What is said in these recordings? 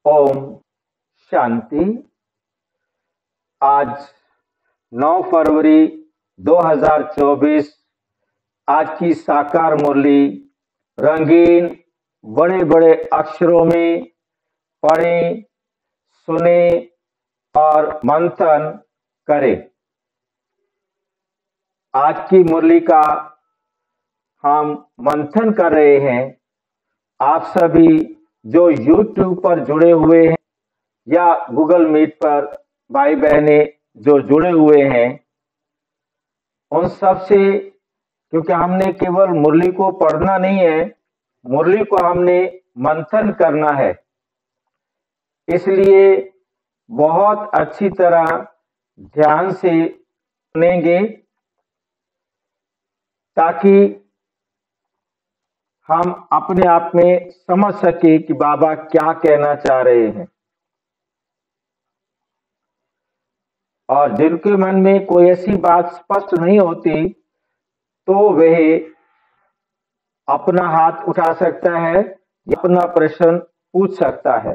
ओम शांति। आज 9 फरवरी 2024। आज की साकार मुरली रंगीन बड़े बड़े अक्षरों में पढ़ें, सुने और मंथन करें। आज की मुरली का हम मंथन कर रहे हैं। आप सभी जो YouTube पर जुड़े हुए हैं या गूगल मीट पर भाई बहने जो जुड़े हुए हैं, उन सब से, क्योंकि हमने केवल मुरली को पढ़ना नहीं है, मुरली को हमने मंथन करना है, इसलिए बहुत अच्छी तरह ध्यान से सुनेंगे ताकि हम अपने आप में समझ सके कि बाबा क्या कहना चाह रहे हैं। और जिनके मन में कोई ऐसी बात स्पष्ट नहीं होती तो वह अपना हाथ उठा सकता है या अपना प्रश्न पूछ सकता है,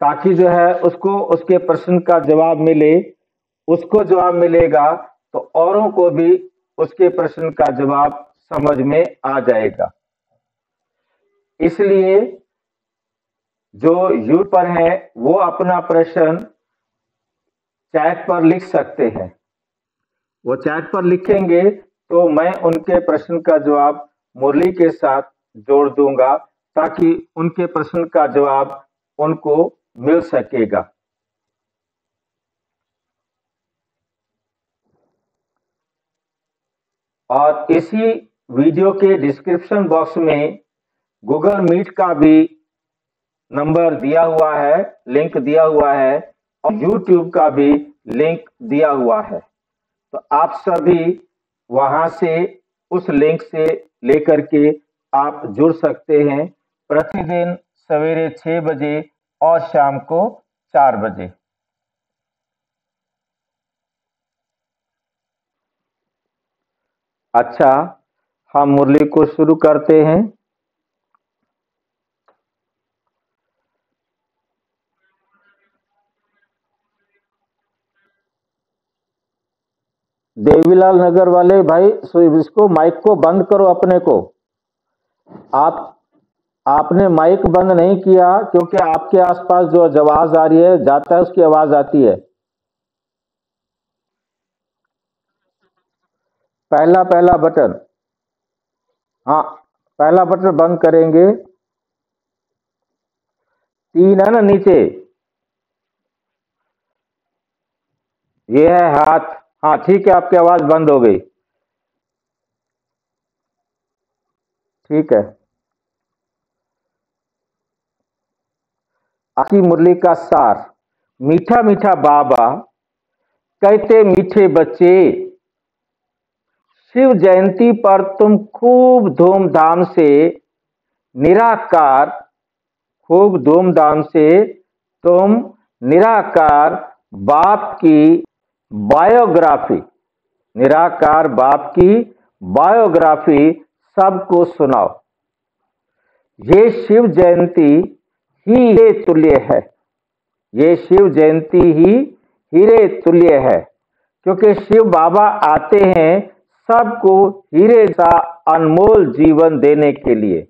ताकि जो है उसको उसके प्रश्न का जवाब मिले। उसको जवाब मिलेगा तो औरों को भी उसके प्रश्न का जवाब समझ में आ जाएगा। इसलिए जो यू पर है वो अपना प्रश्न चैट पर लिख सकते हैं। वो चैट पर लिखेंगे तो मैं उनके प्रश्न का जवाब मुरली के साथ जोड़ दूंगा, ताकि उनके प्रश्न का जवाब उनको मिल सकेगा। और इसी वीडियो के डिस्क्रिप्शन बॉक्स में गूगल मीट का भी नंबर दिया हुआ है, लिंक दिया हुआ है, और यूट्यूब का भी लिंक दिया हुआ है। तो आप सभी वहां से उस लिंक से लेकर के आप जुड़ सकते हैं, प्रतिदिन सवेरे 6 बजे और शाम को 4 बजे। अच्छा, हम मुरली को शुरू करते हैं। देवीलाल नगर वाले भाई, इसको माइक को बंद करो अपने को। आप आपने माइक बंद नहीं किया क्योंकि आपके आसपास जो आवाज आ रही है जाता है, उसकी आवाज आती है। पहला पहला बटन, हाँ, पहला बटन बंद करेंगे। 3 है ना नीचे, ये है हाथ। हाँ ठीक है, आपकी आवाज बंद हो गई। ठीक है। आपकी मुरली का सार। मीठा मीठा बाबा कहते, मीठे बच्चे, शिव जयंती पर तुम खूब धूमधाम से निराकार, खूब धूमधाम से तुम निराकार बाप की बायोग्राफी, निराकार बाप की बायोग्राफी सबको सुनाओ। ये शिव जयंती ही हीरे तुल्य है, ये शिव जयंती ही हीरे तुल्य है, क्योंकि शिव बाबा आते हैं सबको हीरे सा अनमोल जीवन देने के लिए।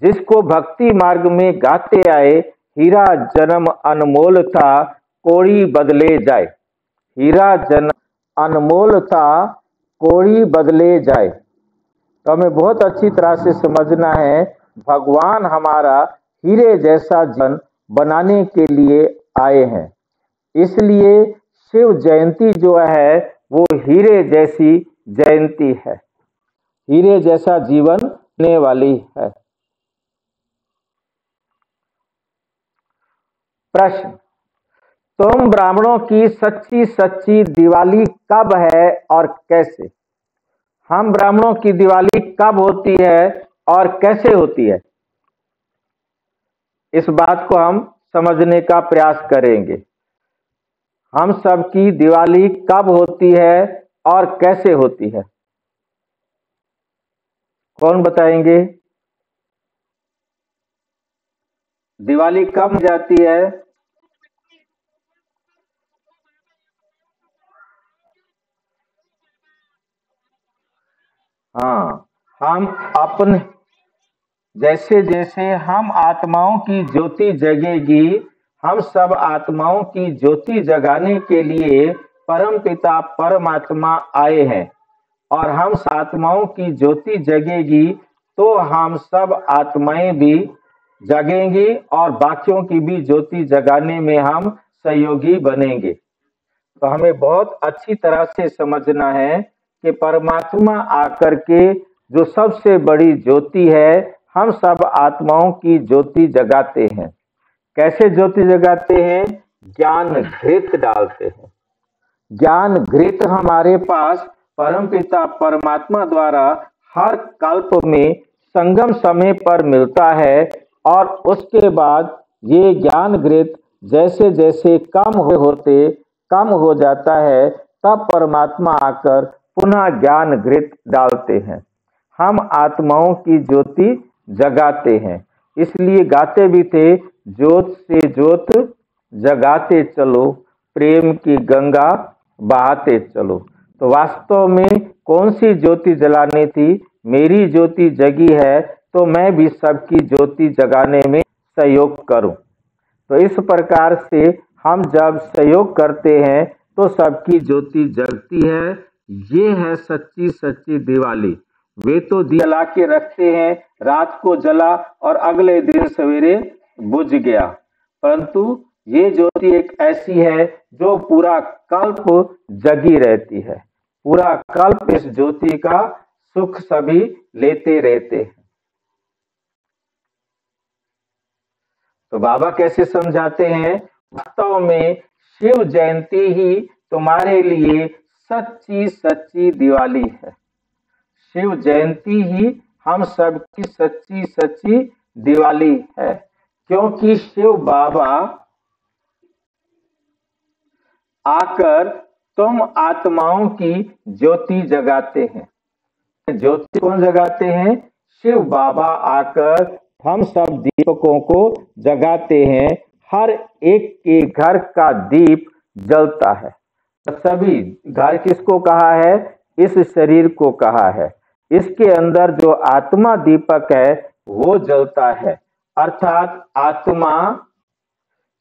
जिसको भक्ति मार्ग में गाते आए, हीरा जन्म अनमोल था, कोड़ी बदले जाए। हीरा जन्म अनमोल था, कोड़ी बदले जाए। तो हमें बहुत अच्छी तरह से समझना है, भगवान हमारा हीरे जैसा जीवन बनाने के लिए आए हैं। इसलिए शिव जयंती जो है वो हीरे जैसी जयंती है, हीरे जैसा जीवन देने वाली है। प्रश्न, तुम ब्राह्मणों की सच्ची सच्ची दिवाली कब है और कैसे? हम ब्राह्मणों की दिवाली कब होती है और कैसे होती है, इस बात को हम समझने का प्रयास करेंगे। हम सबकी दिवाली कब होती है और कैसे होती है, कौन बताएंगे? दिवाली कब जाती है? हाँ, हम अपने जैसे जैसे हम आत्माओं की ज्योति जगेगी, हम सब आत्माओं की ज्योति जगाने के लिए परम पिता परमात्मा आए हैं। और हम आत्माओं की ज्योति जगेगी तो हम सब आत्माएं भी जगेंगी और बाकियों की भी ज्योति जगाने में हम सहयोगी बनेंगे। तो हमें बहुत अच्छी तरह से समझना है कि परमात्मा आकर के जो सबसे बड़ी ज्योति है, हम सब आत्माओं की ज्योति जगाते हैं। कैसे ज्योति जगाते हैं? ज्ञान घृत डालते हैं। ज्ञान घृत हमारे पास परमपिता परमात्मा द्वारा हर कल्प में संगम समय पर मिलता है और उसके बाद ये ज्ञान घृत जैसे जैसे कम हो जाता है, तब परमात्मा आकर पुनः ज्ञान घृत डालते हैं। हम आत्माओं की ज्योति जगाते हैं। इसलिए गाते भी थे, ज्योत से ज्योत जगाते चलो, प्रेम की गंगा बहाते चलो। तो वास्तव में कौन सी ज्योति जलानी थी? मेरी ज्योति जगी है तो मैं भी सबकी ज्योति जगाने में सहयोग करूं। तो इस प्रकार से हम जब सहयोग करते हैं तो सबकी ज्योति जगती है। ये है सच्ची सच्ची दिवाली। वे तो दिया जला के रखते हैं, रात को जला और अगले दिन सवेरे बुझ गया, परंतु ये ज्योति एक ऐसी है जो पूरा कल्प जगी रहती है। पूरा कल्प इस ज्योति का सुख सभी लेते रहते हैं। तो बाबा कैसे समझाते हैं? वास्तव में शिव जयंती ही तुम्हारे लिए सच्ची सच्ची दिवाली है। शिव जयंती ही हम सबकी सच्ची सच्ची दिवाली है, क्योंकि शिव बाबा आकर तुम आत्माओं की ज्योति जगाते हैं। ज्योति कौन जगाते हैं? शिव बाबा आकर हम सब दीपकों को जगाते हैं। हर एक के घर का दीप जलता है। सभी घर किसको कहा है? इस शरीर को कहा है। इसके अंदर जो आत्मा दीपक है वो जलता है, अर्थात आत्मा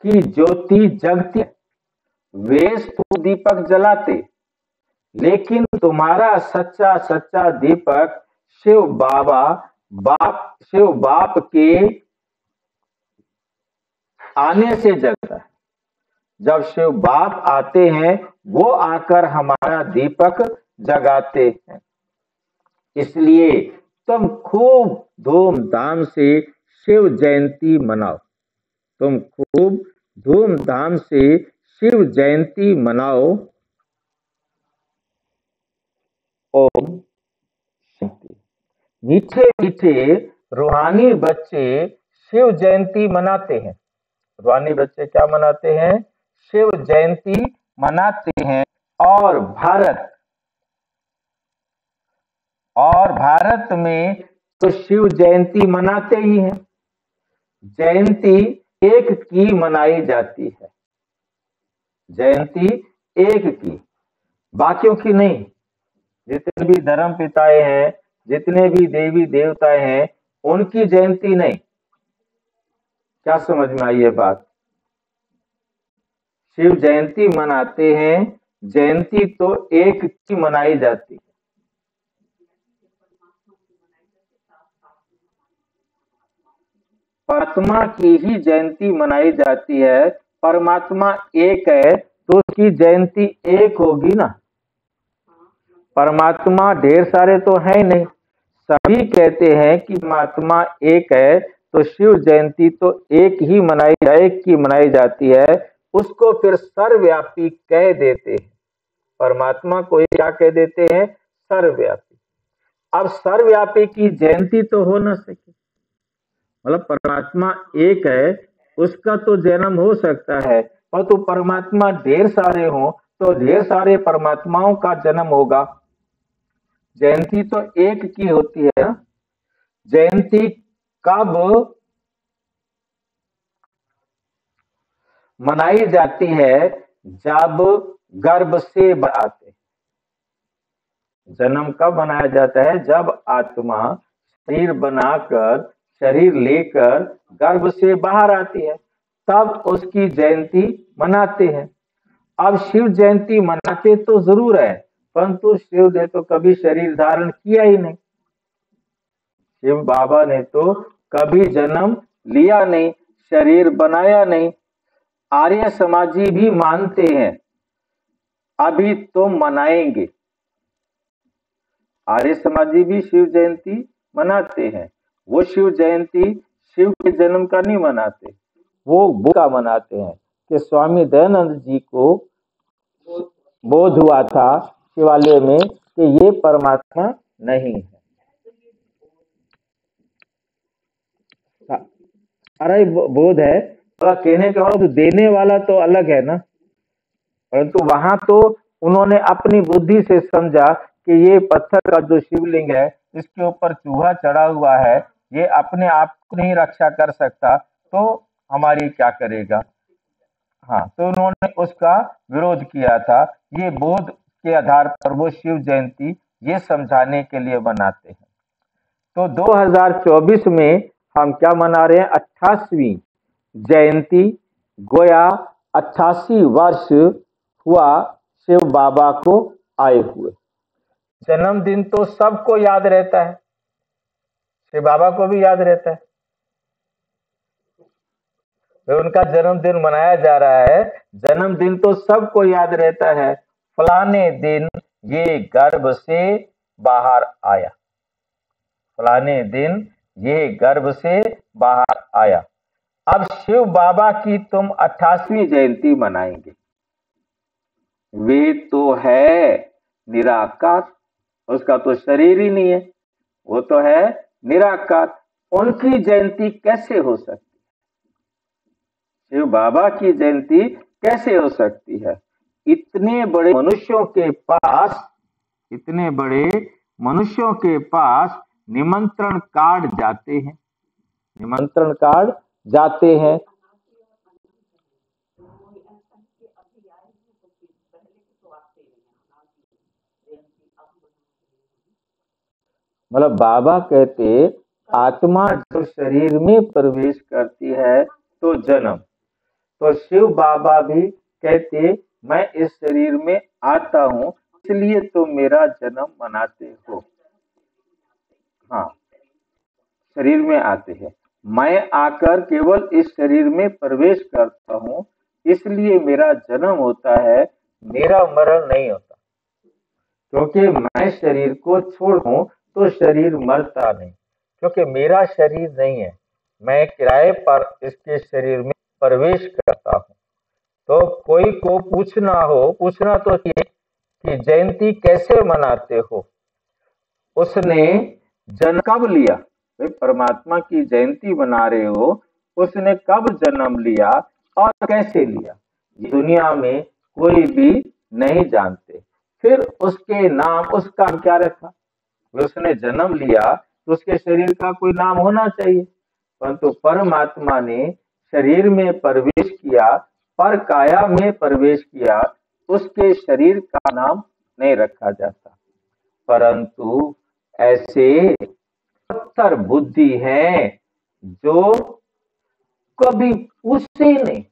की ज्योति जगती। वे तो दीपक जलाते, लेकिन तुम्हारा सच्चा सच्चा दीपक शिव बाप के आने से जगता है। जब शिव बाप आते हैं वो आकर हमारा दीपक जगाते हैं। इसलिए तुम खूब धूमधाम से शिव जयंती मनाओ। तुम खूब धूमधाम से शिव जयंती मनाओ। ओम शांति। मीठे मीठे रूहानी बच्चे शिव जयंती मनाते हैं। रूहानी बच्चे क्या मनाते हैं? शिव जयंती मनाते हैं। और भारत में तो शिव जयंती मनाते ही हैं। जयंती एक की मनाई जाती है। जयंती एक की, बाकियों की नहीं। जितने भी धर्म पिताएं हैं, जितने भी देवी देवताएं हैं, उनकी जयंती नहीं। क्या समझ में आई ये बात? शिव जयंती मनाते हैं। जयंती तो एक की मनाई जाती है। परमात्मा की ही जयंती मनाई जाती है। परमात्मा एक है तो उसकी जयंती एक होगी ना। परमात्मा ढेर सारे तो है नहीं। सभी कहते हैं कि परमात्मा एक है, तो शिव जयंती तो एक की मनाई जाती है। उसको फिर सर्वव्यापी कह देते हैं। परमात्मा को क्या कह देते हैं? सर्वव्यापी। अब सर्वव्यापी की जयंती तो हो ना सके। मतलब परमात्मा एक है, उसका तो जन्म हो सकता है, और तो परमात्मा ढेर सारे हो तो ढेर सारे परमात्माओं का जन्म होगा। जयंती तो एक की होती है ना। जयंती कब मनाई जाती है जब गर्भ से आते हैं। जन्म कब मनाया जाता है? जब आत्मा शरीर बनाकर, शरीर लेकर गर्भ से बाहर आती है, तब उसकी जयंती मनाते हैं। अब शिव जयंती मनाते तो जरूर है, परंतु शिव ने तो कभी शरीर धारण किया ही नहीं। शिव बाबा ने तो कभी जन्म लिया नहीं, शरीर बनाया नहीं। आर्य समाजी भी मानते हैं अभी तो मनाएंगे। आर्य समाजी भी शिव जयंती मनाते हैं। वो शिव जयंती शिव के जन्म का नहीं मनाते, वो का मनाते हैं कि स्वामी दयानंद जी को बोध हुआ था शिवालय में कि ये परमात्मा नहीं है। अरे बोध है, तो कहने का मतलब देने वाला तो अलग है ना, परंतु वहां तो उन्होंने अपनी बुद्धि से समझा कि ये पत्थर का जो शिवलिंग है, इसके ऊपर चूहा चढ़ा हुआ है, ये अपने आप को नहीं रक्षा कर सकता, तो हमारी क्या करेगा। हाँ, तो उन्होंने उसका विरोध किया था। ये बोध के आधार पर वो शिव जयंती ये समझाने के लिए मनाते हैं। तो 2024 में हम क्या मना रहे हैं? 88वीं जयंती। गोया 88 वर्ष हुआ शिव बाबा को आए हुए। जन्मदिन तो सबको याद रहता है, शिव बाबा को भी याद रहता है, तो उनका जन्मदिन मनाया जा रहा है। जन्मदिन तो सबको याद रहता है, फलाने दिन ये गर्भ से बाहर आया, फलाने दिन ये गर्भ से बाहर आया। अब शिव बाबा की तुम 88वीं जयंती मनाएंगे। वे तो है निराकार, उसका तो शरीर ही नहीं है, वो तो है निराकार। उनकी जयंती कैसे हो सकती? शिव बाबा की जयंती कैसे हो सकती है? इतने बड़े मनुष्यों के पास, इतने बड़े मनुष्यों के पास निमंत्रण कार्ड जाते हैं, निमंत्रण कार्ड जाते हैं। मतलब बाबा कहते आत्मा जब शरीर में प्रवेश करती है तो जन्म, तो शिव बाबा भी कहते मैं इस शरीर में आता हूं, इसलिए तो मेरा जन्म मनाते हो। हाँ, शरीर में आते हैं, मैं आकर केवल इस शरीर में प्रवेश करता हूं, इसलिए मेरा जन्म होता है, मेरा मरण नहीं होता। क्योंकि मैं शरीर को छोड़ूं तो शरीर मरता नहीं, क्योंकि मेरा शरीर नहीं है, मैं किराए पर इसके शरीर में प्रवेश करता हूं। तो कोई को पूछना तो ये कि जयंती कैसे मनाते हो, उसने जन्म कब लिया? भाई परमात्मा की जयंती मना रहे हो, उसने कब जन्म लिया और कैसे लिया, दुनिया में कोई भी नहीं जानते। फिर उसके नाम, उसका क्या रखा? उसने जन्म लिया तो उसके शरीर का कोई नाम होना चाहिए, परंतु परमात्मा ने शरीर में प्रवेश किया, पर काया में प्रवेश किया, उसके शरीर का नाम नहीं रखा जाता। परंतु ऐसे पत्थर बुद्धि हैं जो कभी पूछते नहीं।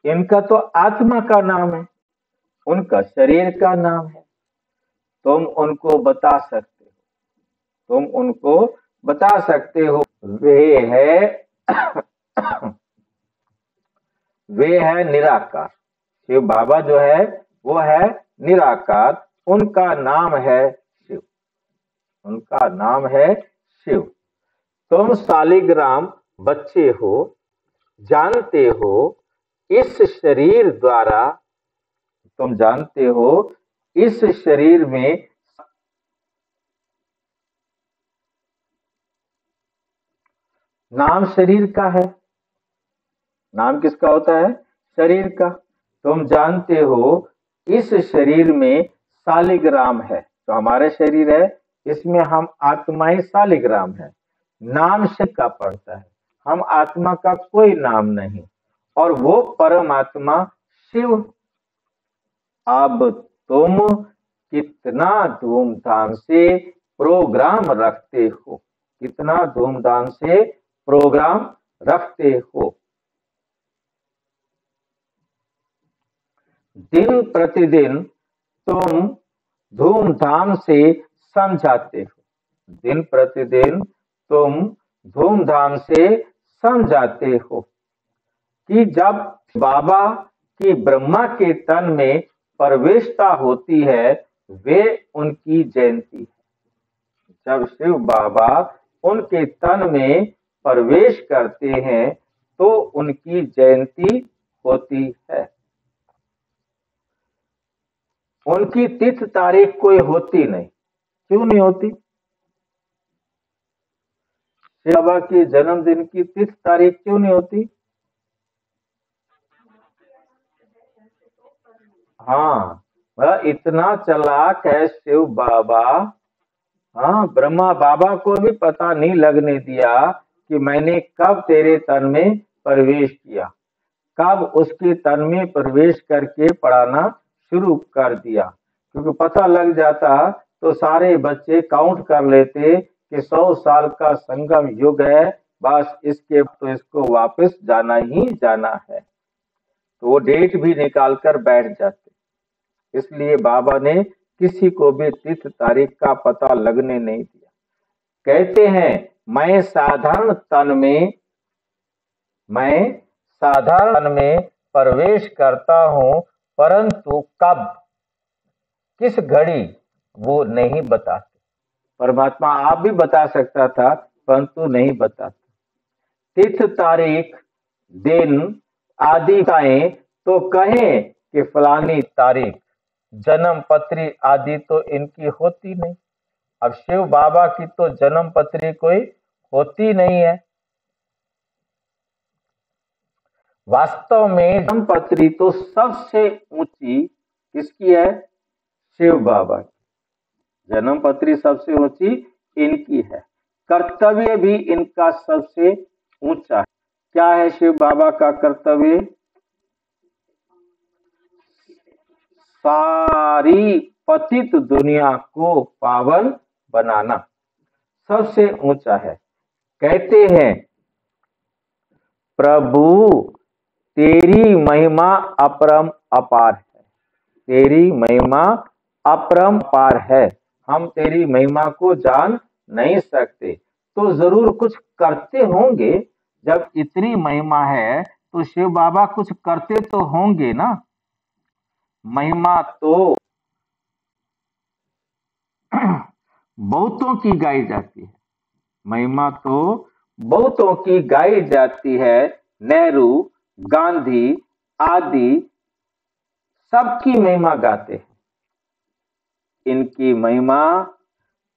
इनका तो आत्मा का नाम है, उनका शरीर का नाम है। तुम उनको बता सकते हो, तुम उनको बता सकते हो, वे है वे है निराकार। शिव बाबा जो है वो है निराकार, उनका नाम है शिव, उनका नाम है शिव। तुम शालिग्राम बच्चे हो, जानते हो इस शरीर द्वारा, तुम जानते हो इस शरीर में नाम शरीर का है। नाम किसका होता है? शरीर का। तुम जानते हो इस शरीर में शालिग्राम है, तो हमारे शरीर है, इसमें हम आत्माएं शालिग्राम है। नाम से का पड़ता है, हम आत्मा का कोई नाम नहीं, और वो परमात्मा शिव। अब तुम कितना धूमधाम से प्रोग्राम रखते हो, कितना धूमधाम से प्रोग्राम रखते हो। दिन प्रतिदिन तुम धूमधाम से समझाते हो, दिन प्रतिदिन तुम धूमधाम से समझाते हो कि जब बाबा की ब्रह्मा के तन में प्रवेशता होती है, वे उनकी जयंती है। जब शिव बाबा उनके तन में प्रवेश करते हैं तो उनकी जयंती होती है। उनकी तिथि तारीख कोई होती नहीं। क्यों नहीं होती? शिव बाबा के जन्मदिन की तिथि तारीख क्यों नहीं होती? हाँ, वह इतना चालाक है शिव बाबा। हाँ, ब्रह्मा बाबा को भी पता नहीं लगने दिया कि मैंने कब तेरे तन में प्रवेश किया, कब उसके तन में प्रवेश करके पढ़ाना शुरू कर दिया। क्योंकि पता लग जाता तो सारे बच्चे काउंट कर लेते कि 100 साल का संगम युग है, बस इसके तो इसको वापस जाना ही जाना है, तो वो डेट भी निकाल कर बैठ जाते। इसलिए बाबा ने किसी को भी तिथि तारीख का पता लगने नहीं दिया। कहते हैं मैं साधारण तन में प्रवेश करता हूं, परंतु कब, किस घड़ी, वो नहीं बताते। परमात्मा आप भी बता सकता था, परंतु नहीं बताता। तिथि तारीख दिन आदि बताएं तो कहें कि फलानी तारीख, जन्म पत्री आदि तो इनकी होती नहीं। अब शिव बाबा की तो जन्म पत्री कोई होती नहीं है। वास्तव में जन्म पत्री तो सबसे ऊंची किसकी है? शिव बाबा की। जन्म पत्री सबसे ऊंची इनकी है। कर्तव्य भी इनका सबसे ऊंचा है। क्या है शिव बाबा का कर्तव्य? सारी पतित दुनिया को पावन बनाना सबसे ऊंचा है। कहते हैं प्रभु तेरी महिमा अपरम अपार है, तेरी महिमा अपरम पार है, हम तेरी महिमा को जान नहीं सकते। तो जरूर कुछ करते होंगे। जब इतनी महिमा है तो शिव बाबा कुछ करते तो होंगे ना। महिमा तो बहुतों की गाई जाती है, महिमा तो बहुतों की गाई जाती है। नेहरू, गांधी आदि सबकी महिमा गाते हैं। इनकी महिमा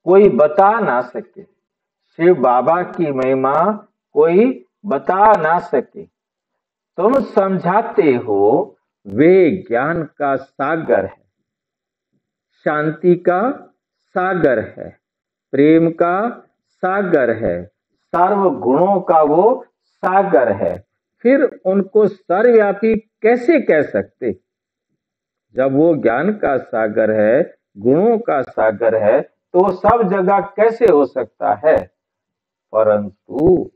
कोई बता ना सके, शिव बाबा की महिमा कोई बता ना सके। तुम समझाते हो, वे ज्ञान का सागर है, शांति का सागर है, प्रेम का सागर है, सर्व गुणों का वो सागर है। फिर उनको सर्वव्यापी कैसे कह सकते? जब वो ज्ञान का सागर है, गुणों का सागर है, तो सब जगह कैसे हो सकता है? परंतु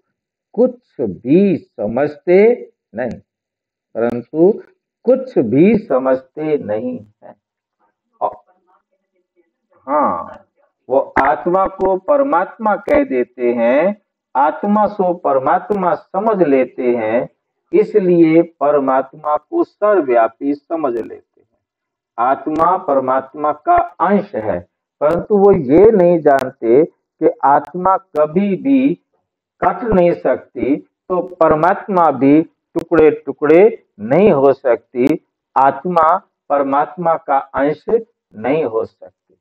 कुछ भी समझते नहीं, परंतु कुछ भी समझते नहीं है। हाँ, वो आत्मा को परमात्मा कह देते हैं, आत्मा सो परमात्मा समझ लेते हैं, इसलिए परमात्मा को सर्वव्यापी समझ लेते हैं। आत्मा परमात्मा का अंश है, परंतु वो ये नहीं जानते कि आत्मा कभी भी कट नहीं सकती, तो परमात्मा भी टुकड़े टुकड़े नहीं हो सकती, आत्मा परमात्मा का अंश नहीं हो सकती।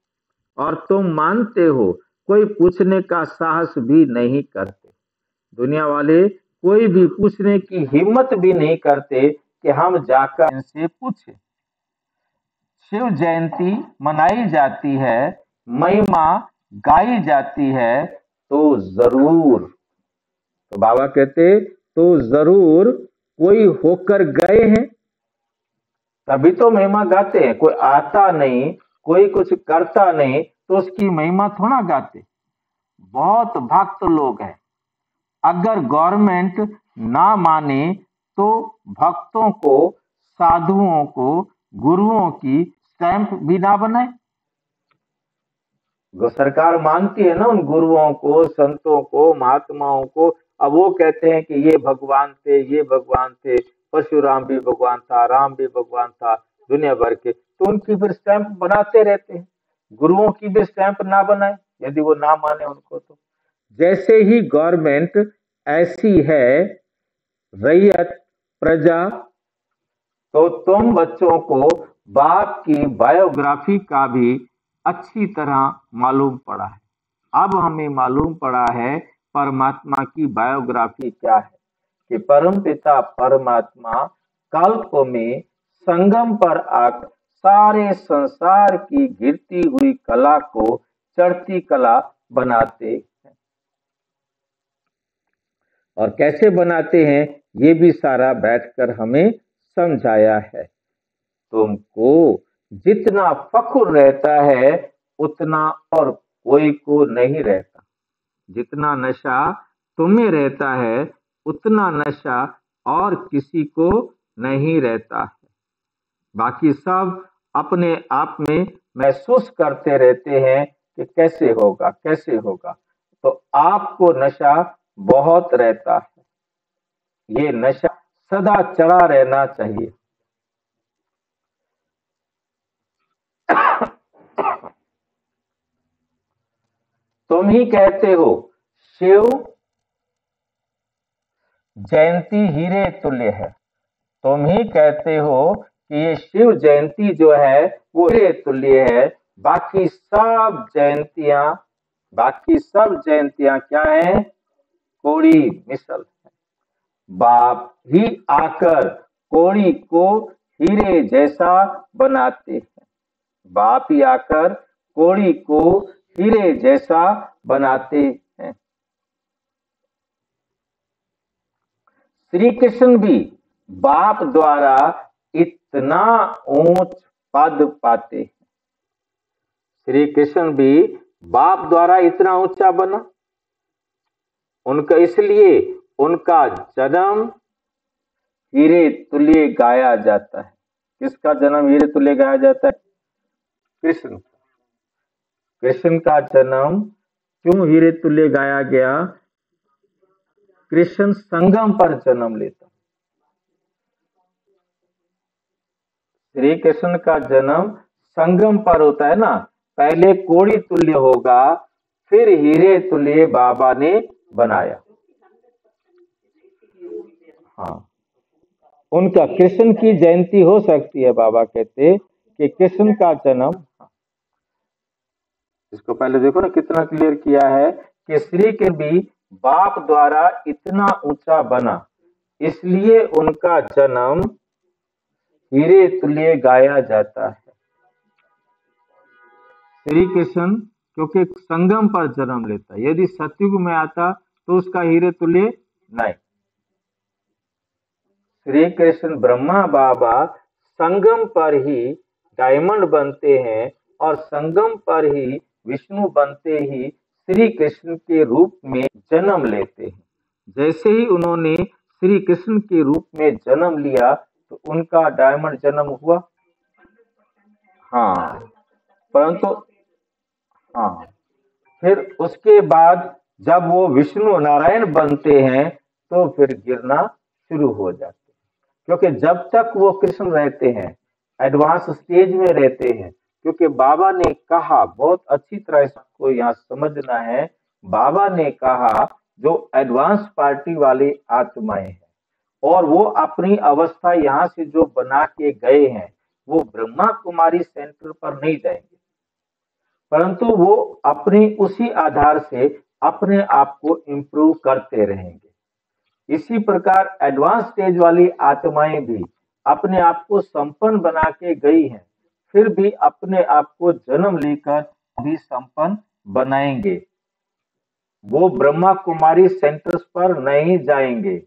और तुम मानते हो, कोई पूछने का साहस भी नहीं करते। दुनिया वाले कोई भी पूछने की हिम्मत भी नहीं करते कि हम जाकर इनसे पूछें। शिव जयंती मनाई जाती है, महिमा गाई जाती है, तो जरूर तो बाबा कहते तो जरूर कोई होकर गए हैं, तभी तो महिमा गाते हैं। कोई आता नहीं, कोई कुछ करता नहीं, तो उसकी महिमा थोड़ा गाते। बहुत भक्त लोग हैं, अगर गवर्नमेंट ना माने तो भक्तों को, साधुओं को, गुरुओं की स्टैंप भी ना बनाए। सरकार मानती है ना उन गुरुओं को, संतों को, महात्माओं को। अब वो कहते हैं कि ये भगवान थे, ये भगवान थे, परशुराम भी भगवान था, राम भी भगवान था, दुनिया भर के, तो उनकी फिर स्टैंप बनाते रहते हैं। गुरुओं की भी स्टैंप ना बनाए यदि वो ना माने उनको। तो जैसे ही गवर्नमेंट ऐसी है, रैयत प्रजा, तो तुम बच्चों को बाप की बायोग्राफी का भी अच्छी तरह मालूम पड़ा है। अब हमें मालूम पड़ा है परमात्मा की बायोग्राफी क्या है, कि परमपिता परमात्मा कल्प में संगम पर आकर सारे संसार की गिरती हुई कला को चढ़ती कला बनाते हैं। और कैसे बनाते हैं ये भी सारा बैठकर हमें समझाया है। तुमको जितना फख्र रहता है उतना और कोई को नहीं रहता। जितना नशा तुम्हें रहता है उतना नशा और किसी को नहीं रहता है। बाकी सब अपने आप में महसूस करते रहते हैं कि कैसे होगा, कैसे होगा। तो आपको नशा बहुत रहता है, ये नशा सदा चढ़ा रहना चाहिए। तुम ही कहते हो शिव जयंती हीरे तुल्य है। तुम ही कहते हो कि ये शिव जयंती जो है वो हीरे तुल्य है। बाकी सब जयंतियां क्या है? कोड़ी मिसल है। बाप ही आकर कोड़ी को हीरे जैसा बनाते हैं। बाप ही आकर कोड़ी को हीरे जैसा बनाते हैं। श्री कृष्ण भी बाप द्वारा इतना ऊंच पद पाते हैं। श्री कृष्ण भी बाप द्वारा इतना ऊंचा बना, उनका इसलिए उनका जन्म हीरे तुल्य गाया जाता है। किसका जन्म हीरे तुल्य गाया जाता है? कृष्ण। कृष्ण का जन्म क्यों हीरे तुल्य गाया गया? कृष्ण संगम पर जन्म लेता। श्री कृष्ण का जन्म संगम पर होता है ना। पहले कोड़ी तुल्य होगा, फिर हीरे तुल्य बाबा ने बनाया। हाँ, उनका कृष्ण की जयंती हो सकती है। बाबा कहते कि कृष्ण का जन्म, इसको पहले देखो ना कितना क्लियर किया है कि श्री के भी बाप द्वारा इतना ऊंचा बना, इसलिए उनका जन्म हीरे तुल्य गाया जाता है। श्री कृष्ण क्योंकि संगम पर जन्म लेता, यदि सतयुग में आता तो उसका हीरे तुल्य नहीं। श्री कृष्ण ब्रह्मा बाबा संगम पर ही डायमंड बनते हैं और संगम पर ही विष्णु बनते ही श्री कृष्ण के रूप में जन्म लेते हैं। जैसे ही उन्होंने श्री कृष्ण के रूप में जन्म लिया तो उनका डायमंड जन्म हुआ। हाँ, परंतु हाँ, फिर उसके बाद जब वो विष्णु नारायण बनते हैं तो फिर गिरना शुरू हो जाते हैं। क्योंकि जब तक वो कृष्ण रहते हैं, एडवांस स्टेज में रहते हैं, क्योंकि बाबा ने कहा, बहुत अच्छी तरह इसको यहाँ समझना है। बाबा ने कहा जो एडवांस पार्टी वाली आत्माएं हैं और वो अपनी अवस्था यहाँ से जो बना के गए हैं वो ब्रह्मा कुमारी सेंटर पर नहीं जाएंगे, परंतु वो अपनी उसी आधार से अपने आप को इम्प्रूव करते रहेंगे। इसी प्रकार एडवांस स्टेज वाली आत्माएं भी अपने आप को संपन्न बना के गई हैं, फिर भी अपने आप को जन्म लेकर भी संपन्न बनाएंगे। वो ब्रह्मा कुमारी सेंटर्स पर नहीं जाएंगे।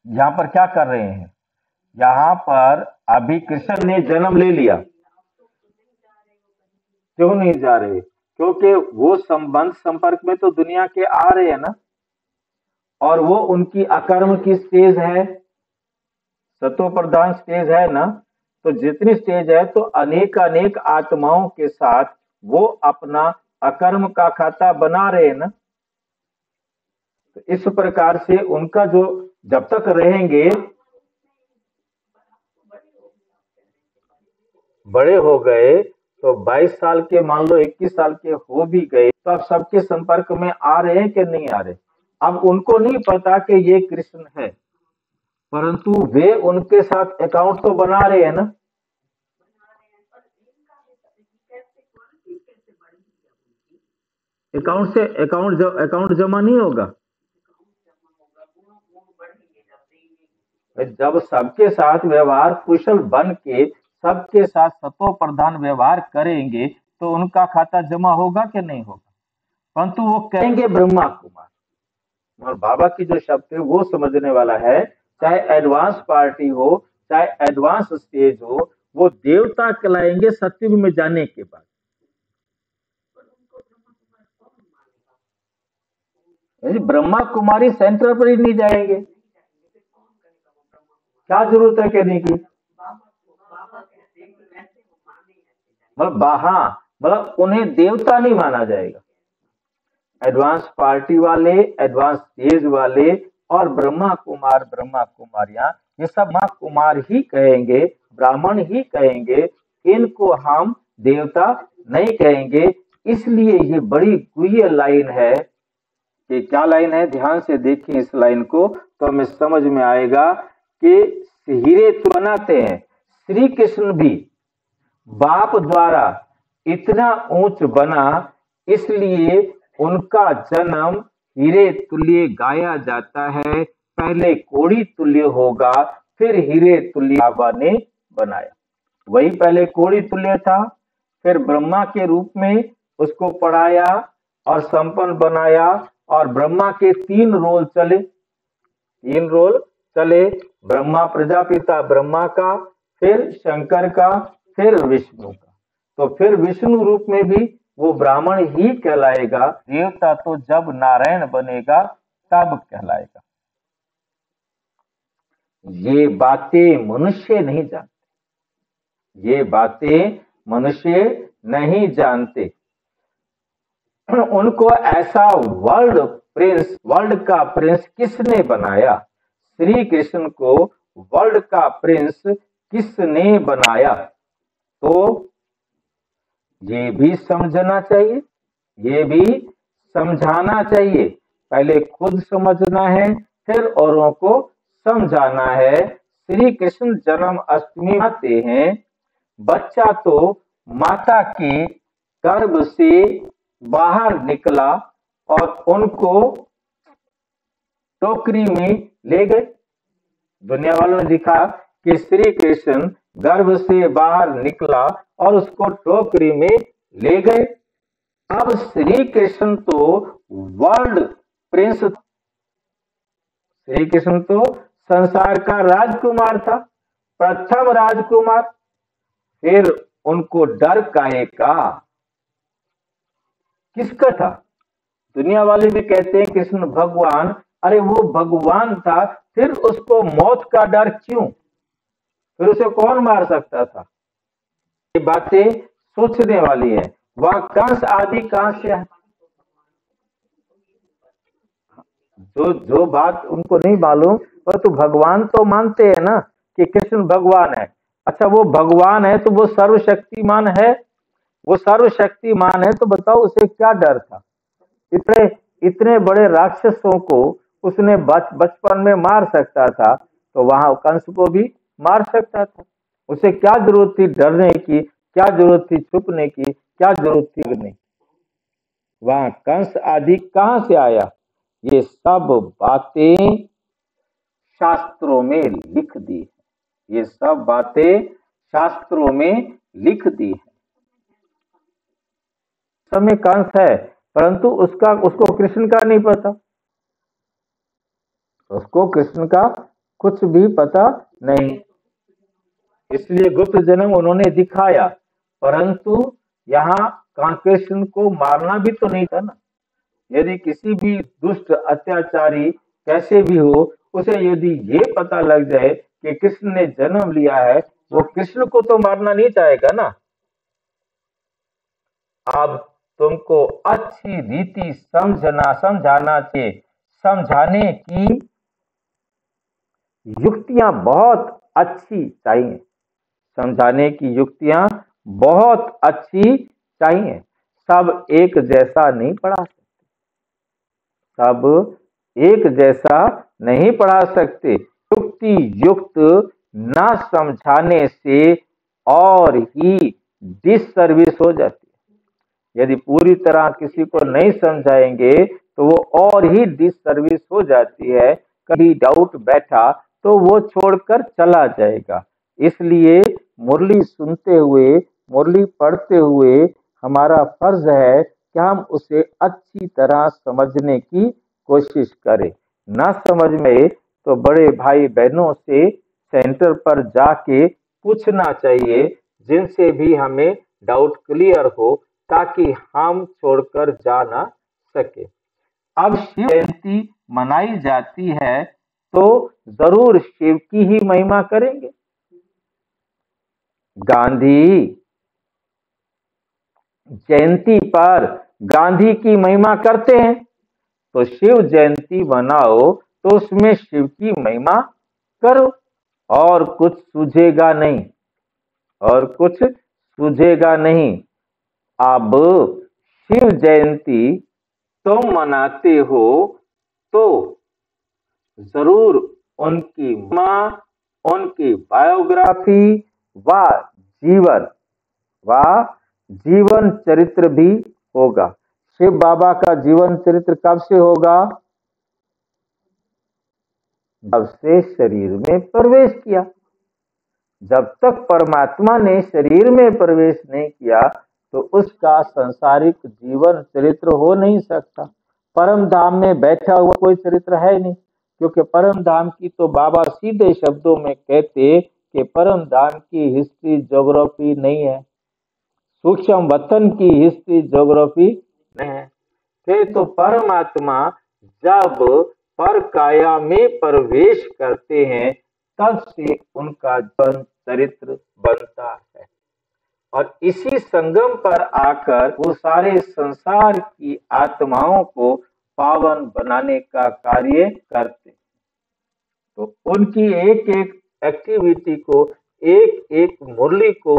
यहाँ पर क्या कर रहे हैं, यहाँ पर अभी कृष्ण ने जन्म ले लिया, क्यों नहीं जा रहे, क्योंकि वो संबंध संपर्क में तो दुनिया के आ रहे हैं ना, और वो उनकी अकर्म की स्टेज है, सतो प्रधान स्टेज है ना। तो जितनी स्टेज है तो अनेक अनेक आत्माओं के साथ वो अपना अकर्म का खाता बना रहे हैं ना। तो इस प्रकार से उनका जो जब तक रहेंगे, बड़े हो गए तो 22 साल के, मान लो 21 साल के हो भी गए, तो अब सबके संपर्क में आ रहे हैं कि नहीं आ रहे। अब उनको नहीं पता कि ये कृष्ण है, परंतु वे उनके साथ अकाउंट तो बना रहे हैं ना। अकाउंट से अकाउंट जमा नहीं होगा। जब सबके साथ व्यवहार कुशल बन के सबके साथ सतो प्रधान व्यवहार करेंगे तो उनका खाता जमा होगा कि नहीं होगा। परंतु वो कहेंगे ब्रह्मा कुमार। और बाबा की जो शब्द है वो समझने वाला है, चाहे एडवांस पार्टी हो चाहे एडवांस स्टेज हो, वो देवता कहलाएंगे सतयुग में जाने के बाद। ब्रह्मा कुमारी सेंटर पर ही नहीं जाएंगे, क्या जरूरत है कहने की। मतलब हाँ, मतलब उन्हें देवता नहीं माना जाएगा। एडवांस पार्टी वाले, एडवांस स्टेज वाले और ब्रह्मा कुमारियां, ये सब माँ कुमार ही कहेंगे, ब्राह्मण ही कहेंगे, इनको हम देवता नहीं कहेंगे। इसलिए ये बड़ी गुह्य लाइन है। कि क्या लाइन है, ध्यान से देखिए इस लाइन को तो हमें समझ में आएगा कि हीरे तो बनाते हैं, श्री कृष्ण भी बाप द्वारा इतना ऊंच बना, इसलिए उनका जन्म हीरे तुल्य गाया जाता है। पहले कोड़ी तुल्य होगा, फिर हीरे तुल्य बाबा ने बनाया। वही पहले कोड़ी तुल्य था, फिर ब्रह्मा के रूप में उसको पढ़ाया और संपन्न बनाया। और ब्रह्मा के 3 रोल चले, 3 रोल चले, ब्रह्मा प्रजापिता ब्रह्मा का, फिर शंकर का, फिर विष्णु का। तो फिर विष्णु रूप में भी वो ब्राह्मण ही कहलाएगा, देवता तो जब नारायण बनेगा तब कहलाएगा। ये बातें मनुष्य नहीं जानते, ये बातें मनुष्य नहीं जानते। उनको ऐसा वर्ल्ड का प्रिंस किसने बनाया, श्री कृष्ण को वर्ल्ड का प्रिंस किसने बनाया। तो ये भी समझना चाहिए, ये भी समझाना चाहिए। पहले खुद समझना है, फिर औरों को समझाना है। श्री कृष्ण जन्म अष्टमी आते हैं, बच्चा तो माता के गर्भ से बाहर निकला और उनको टोकरी में ले गए। दुनिया वालों ने दिखा कि श्री कृष्ण गर्भ से बाहर निकला और उसको टोकरी में ले गए। अब श्री कृष्ण तो वर्ल्ड प्रिंस, श्री कृष्ण तो संसार का राजकुमार था, प्रथम राजकुमार। फिर उनको डर काहे का, किसका था। दुनिया वाले भी कहते हैं कृष्ण भगवान, अरे वो भगवान था, फिर उसको मौत का डर क्यों, फिर उसे कौन मार सकता था। ये बातें सोचने वाली है। वह कंस आदि कहां से है, जो बात उनको नहीं मालूम, पर तो भगवान तो मानते हैं ना कि कृष्ण भगवान है। अच्छा वो भगवान है तो वो सर्वशक्तिमान है, वो सर्वशक्तिमान है तो बताओ उसे क्या डर था। इतने इतने बड़े राक्षसों को उसने बचपन में मार सकता था, तो वहां कंस को भी मार सकता था। उसे क्या जरूरत थी डरने की, क्या जरूरत थी छुपने की, क्या जरूरत थी नहीं। वहां कंस आदि कहां से आया, ये सब बातें शास्त्रों में लिख दी है, ये सब बातें शास्त्रों में लिख दी है। समय कंस है, परंतु उसको कृष्ण का नहीं पता, उसको कृष्ण का कुछ भी पता नहीं, इसलिए गुप्त जन्म उन्होंने दिखाया, परंतु यहाँ कृष्ण को मारना भी तो नहीं था ना। यदि किसी भी दुष्ट अत्याचारी कैसे भी हो, उसे यदि ये पता लग जाए कि कृष्ण ने जन्म लिया है, वो कृष्ण को तो मारना नहीं चाहेगा ना। अब तुमको अच्छी रीति समझाना चाहिए, समझाने की युक्तियां बहुत अच्छी चाहिए, समझाने की युक्तियां बहुत अच्छी चाहिए। सब एक जैसा नहीं पढ़ा सकते, सब एक जैसा नहीं पढ़ा सकते। युक्ति युक्त न समझाने से और ही डिससर्विस हो जाती है। यदि पूरी तरह किसी को नहीं समझाएंगे तो वो और ही डिससर्विस हो जाती है। कभी डाउट बैठा तो वो छोड़कर चला जाएगा। इसलिए मुरली सुनते हुए, मुरली पढ़ते हुए हमारा फर्ज है कि हम उसे अच्छी तरह समझने की कोशिश करें। ना समझ में तो बड़े भाई बहनों से सेंटर पर जाके पूछना चाहिए, जिनसे भी हमें डाउट क्लियर हो, ताकि हम छोड़कर जा ना सके। अब शिव जयंती मनाई जाती है तो जरूर शिव की ही महिमा करेंगे। गांधी जयंती पर गांधी की महिमा करते हैं, तो शिव जयंती मनाओ तो उसमें शिव की महिमा करो, और कुछ सूझेगा नहीं, और कुछ सूझेगा नहीं। अब शिव जयंती तुम मनाते हो तो जरूर उनकी मां, उनकी बायोग्राफी व जीवन व जीवन चरित्र भी होगा। शिव बाबा का जीवन चरित्र कब से होगा? जब से शरीर में प्रवेश किया। जब तक परमात्मा ने शरीर में प्रवेश नहीं किया तो उसका सांसारिक जीवन चरित्र हो नहीं सकता। परम धाम में बैठा हुआ कोई चरित्र है नहीं, क्योंकि परम धाम की तो बाबा सीधे शब्दों में कहते कि परम धाम की हिस्ट्री ज्योग्राफी नहीं है, सूक्ष्म वतन की हिस्ट्री ज्योग्राफी नहीं है। फिर तो परमात्मा जब पर काया में प्रवेश करते हैं तब से उनका जीवन चरित्र बनता है, और इसी संगम पर आकर वो सारे संसार की आत्माओं को पावन बनाने का कार्य करते। तो उनकी एक एक एक्टिविटी को, एक एक मुरली को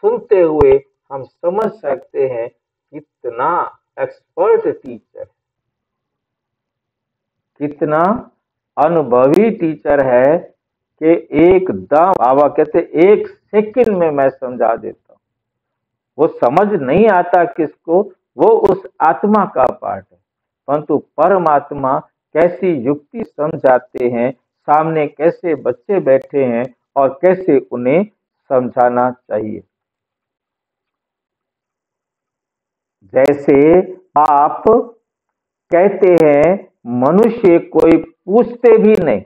सुनते हुए हम समझ सकते हैं कितना एक्सपर्ट टीचर, कितना अनुभवी टीचर है कि एकदम बाबा कहते एक सेकंड में मैं समझा देता हूँ। वो समझ नहीं आता किसको, वो उस आत्मा का पार्ट है, परंतु परमात्मा कैसी युक्ति समझाते हैं, सामने कैसे बच्चे बैठे हैं और कैसे उन्हें समझाना चाहिए। जैसे आप कहते हैं मनुष्य कोई पूछते भी नहीं,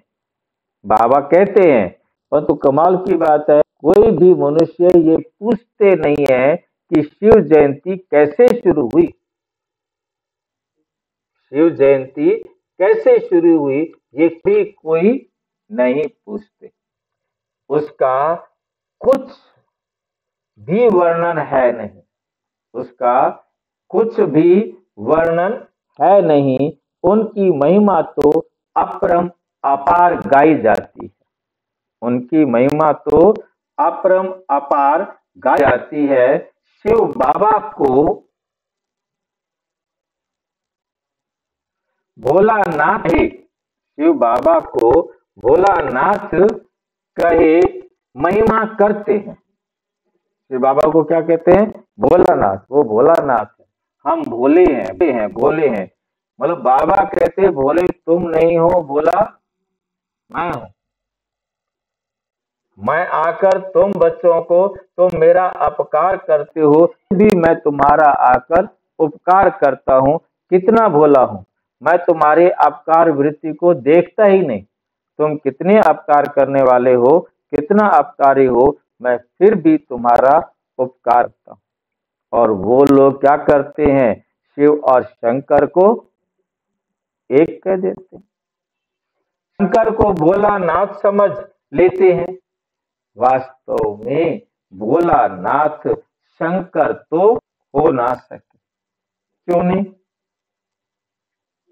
बाबा कहते हैं, परंतु कमाल की बात है कोई भी मनुष्य ये पूछते नहीं है कि शिव जयंती कैसे शुरू हुई, शिव जयंती कैसे शुरू हुई, ये भी कोई नहीं पूछते। उसका कुछ भी वर्णन है नहीं, उसका कुछ भी वर्णन है नहीं। उनकी महिमा तो अपरम अपार गाई जाती है, उनकी महिमा तो अपरम अपार गाई जाती है। शिव बाबा को भोलानाथ है, शिव बाबा को भोलानाथ कहे महिमा करते हैं। शिव बाबा को क्या कहते हैं? भोलानाथ। वो भोलानाथ है, हम भोले हैं, भोले हैं। मतलब बाबा कहते भोले तुम नहीं हो, भोला मैं हूं। मैं आकर तुम बच्चों को, तुम मेरा अपकार करते हो भी मैं तुम्हारा आकर उपकार करता हूँ, कितना भोला हूँ। मैं तुम्हारे अपकार वृत्ति को देखता ही नहीं। तुम कितने अपकार करने वाले हो, कितना अपकारी हो, मैं फिर भी तुम्हारा उपकार करता हूँ। और वो लोग क्या करते हैं, शिव और शंकर को एक कह देते हैं, शंकर को भोलानाथ समझ लेते हैं। वास्तव में भोलानाथ शंकर तो हो ना सके। क्यों नहीं?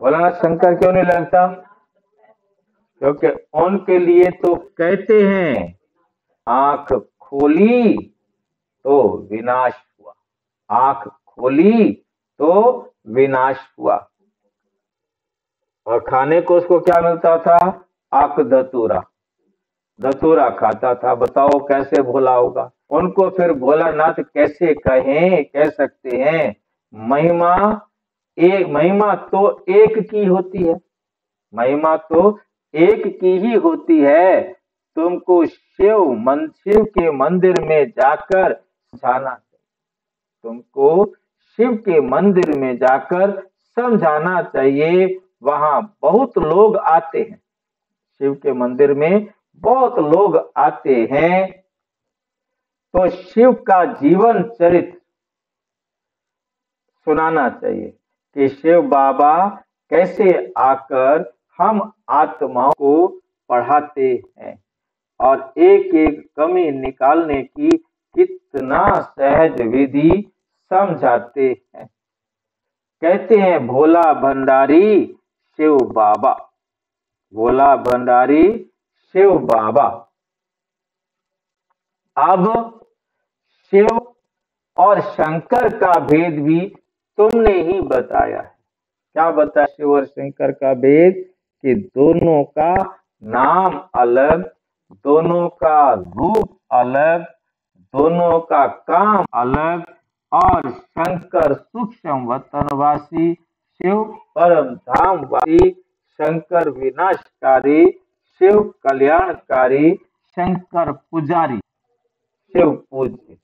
भोलानाथ शंकर क्यों नहीं लगता? क्योंकि उनके लिए तो कहते हैं, आंख खोली तो विनाश हुआ, आंख खोली तो विनाश हुआ। और खाने को उसको क्या मिलता था? आक धतूरा, धतूरा खाता था। बताओ कैसे भोला होगा? उनको फिर भोलानाथ कैसे कह सकते हैं? महिमा महिमा तो एक की होती है, महिमा तो एक की ही होती है। तुमको शिव के मंदिर में जाकर जाना, तुमको शिव के मंदिर में जाकर समझाना चाहिए। वहां बहुत लोग आते हैं, शिव के मंदिर में बहुत लोग आते हैं। तो शिव का जीवन चरित्र सुनाना चाहिए कि शिव बाबा कैसे आकर हम आत्माओं को पढ़ाते हैं और एक एक कमी निकालने की कितना सहज विधि समझाते हैं। कहते हैं भोला भंडारी शिव बाबा, भोला भंडारी शिव बाबा। अब शिव और शंकर का भेद भी तुमने ही बताया है। क्या बताया शिव और शंकर का भेद? कि दोनों का नाम अलग, दोनों का रूप अलग, दोनों का काम अलग। और शंकर सूक्ष्म वतनवासी, शिव परम धामवासी। शंकर विनाशकारी, शिव कल्याणकारी। शंकर पुजारी, शिव पूज्य।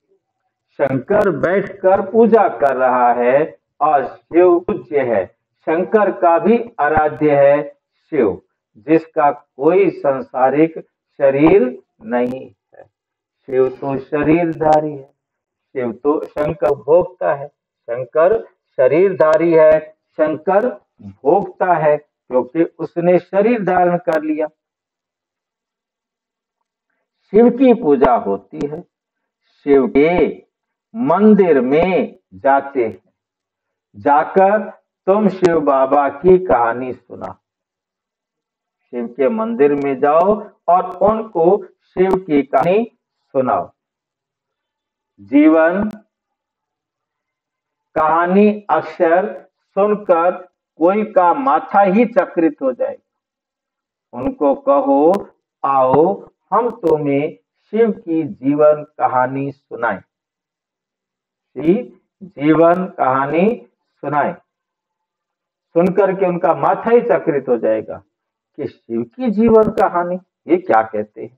शंकर बैठकर पूजा कर रहा है और शिव पूज्य है। शंकर का भी आराध्य है शिव, जिसका कोई सांसारिक शरीर नहीं है। शिव तो शरीरधारी है, शिव तो शंकर भोगता है। शंकर शरीरधारी है, शंकर भोगता है, क्योंकि उसने शरीर धारण कर लिया। शिव की पूजा होती है, शिव के मंदिर में जाते हैं। जाकर तुम शिव बाबा की कहानी सुना, शिव के मंदिर में जाओ और उनको शिव की कहानी सुनाओ। जीवन कहानी अक्षर सुनकर कोई का माथा ही चक्रित हो जाएगा। उनको कहो, आओ हम तुम्हें शिव की जीवन कहानी सुनाएं, जीवन कहानी सुनाएं। सुनकर के उनका माथा ही चक्रित हो जाएगा कि शिव की जीवन कहानी, ये क्या कहते हैं,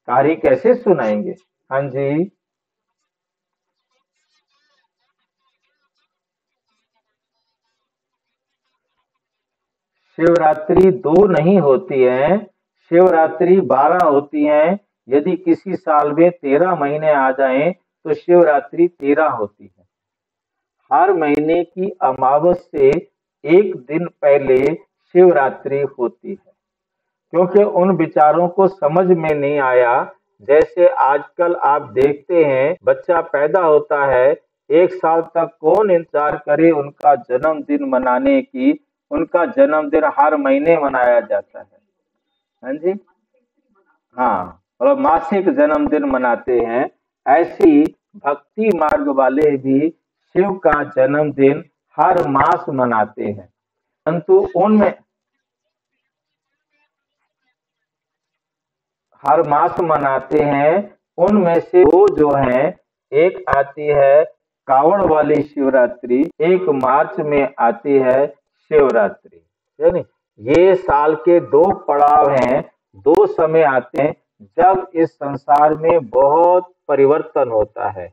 कहानी कैसे सुनाएंगे? हाँ जी। शिवरात्रि 2 नहीं होती है, शिवरात्रि 12 होती है। यदि किसी साल में 13 महीने आ जाएं तो शिवरात्रि 13 होती है। हर महीने की अमावस से एक दिन पहले शिवरात्रि होती है, क्योंकि उन विचारों को समझ में नहीं आया। जैसे आजकल आप देखते हैं, बच्चा पैदा होता है, 1 साल तक कौन इंतजार करे उनका जन्मदिन मनाने की। उनका जन्मदिन हर महीने मनाया जाता है। हाँ जी, हाँ, और मासिक जन्मदिन मनाते हैं। ऐसे ही भक्ति मार्ग वाले भी शिव का जन्मदिन हर मास मनाते हैं, परंतु उनमें हर मास मनाते हैं। उनमें से दो जो हैं, एक आती है कावड़ वाली शिवरात्रि, एक मार्च में आती है शिवरात्रि। यानी ये साल के 2 पड़ाव हैं, 2 समय आते हैं जब इस संसार में बहुत परिवर्तन होता है।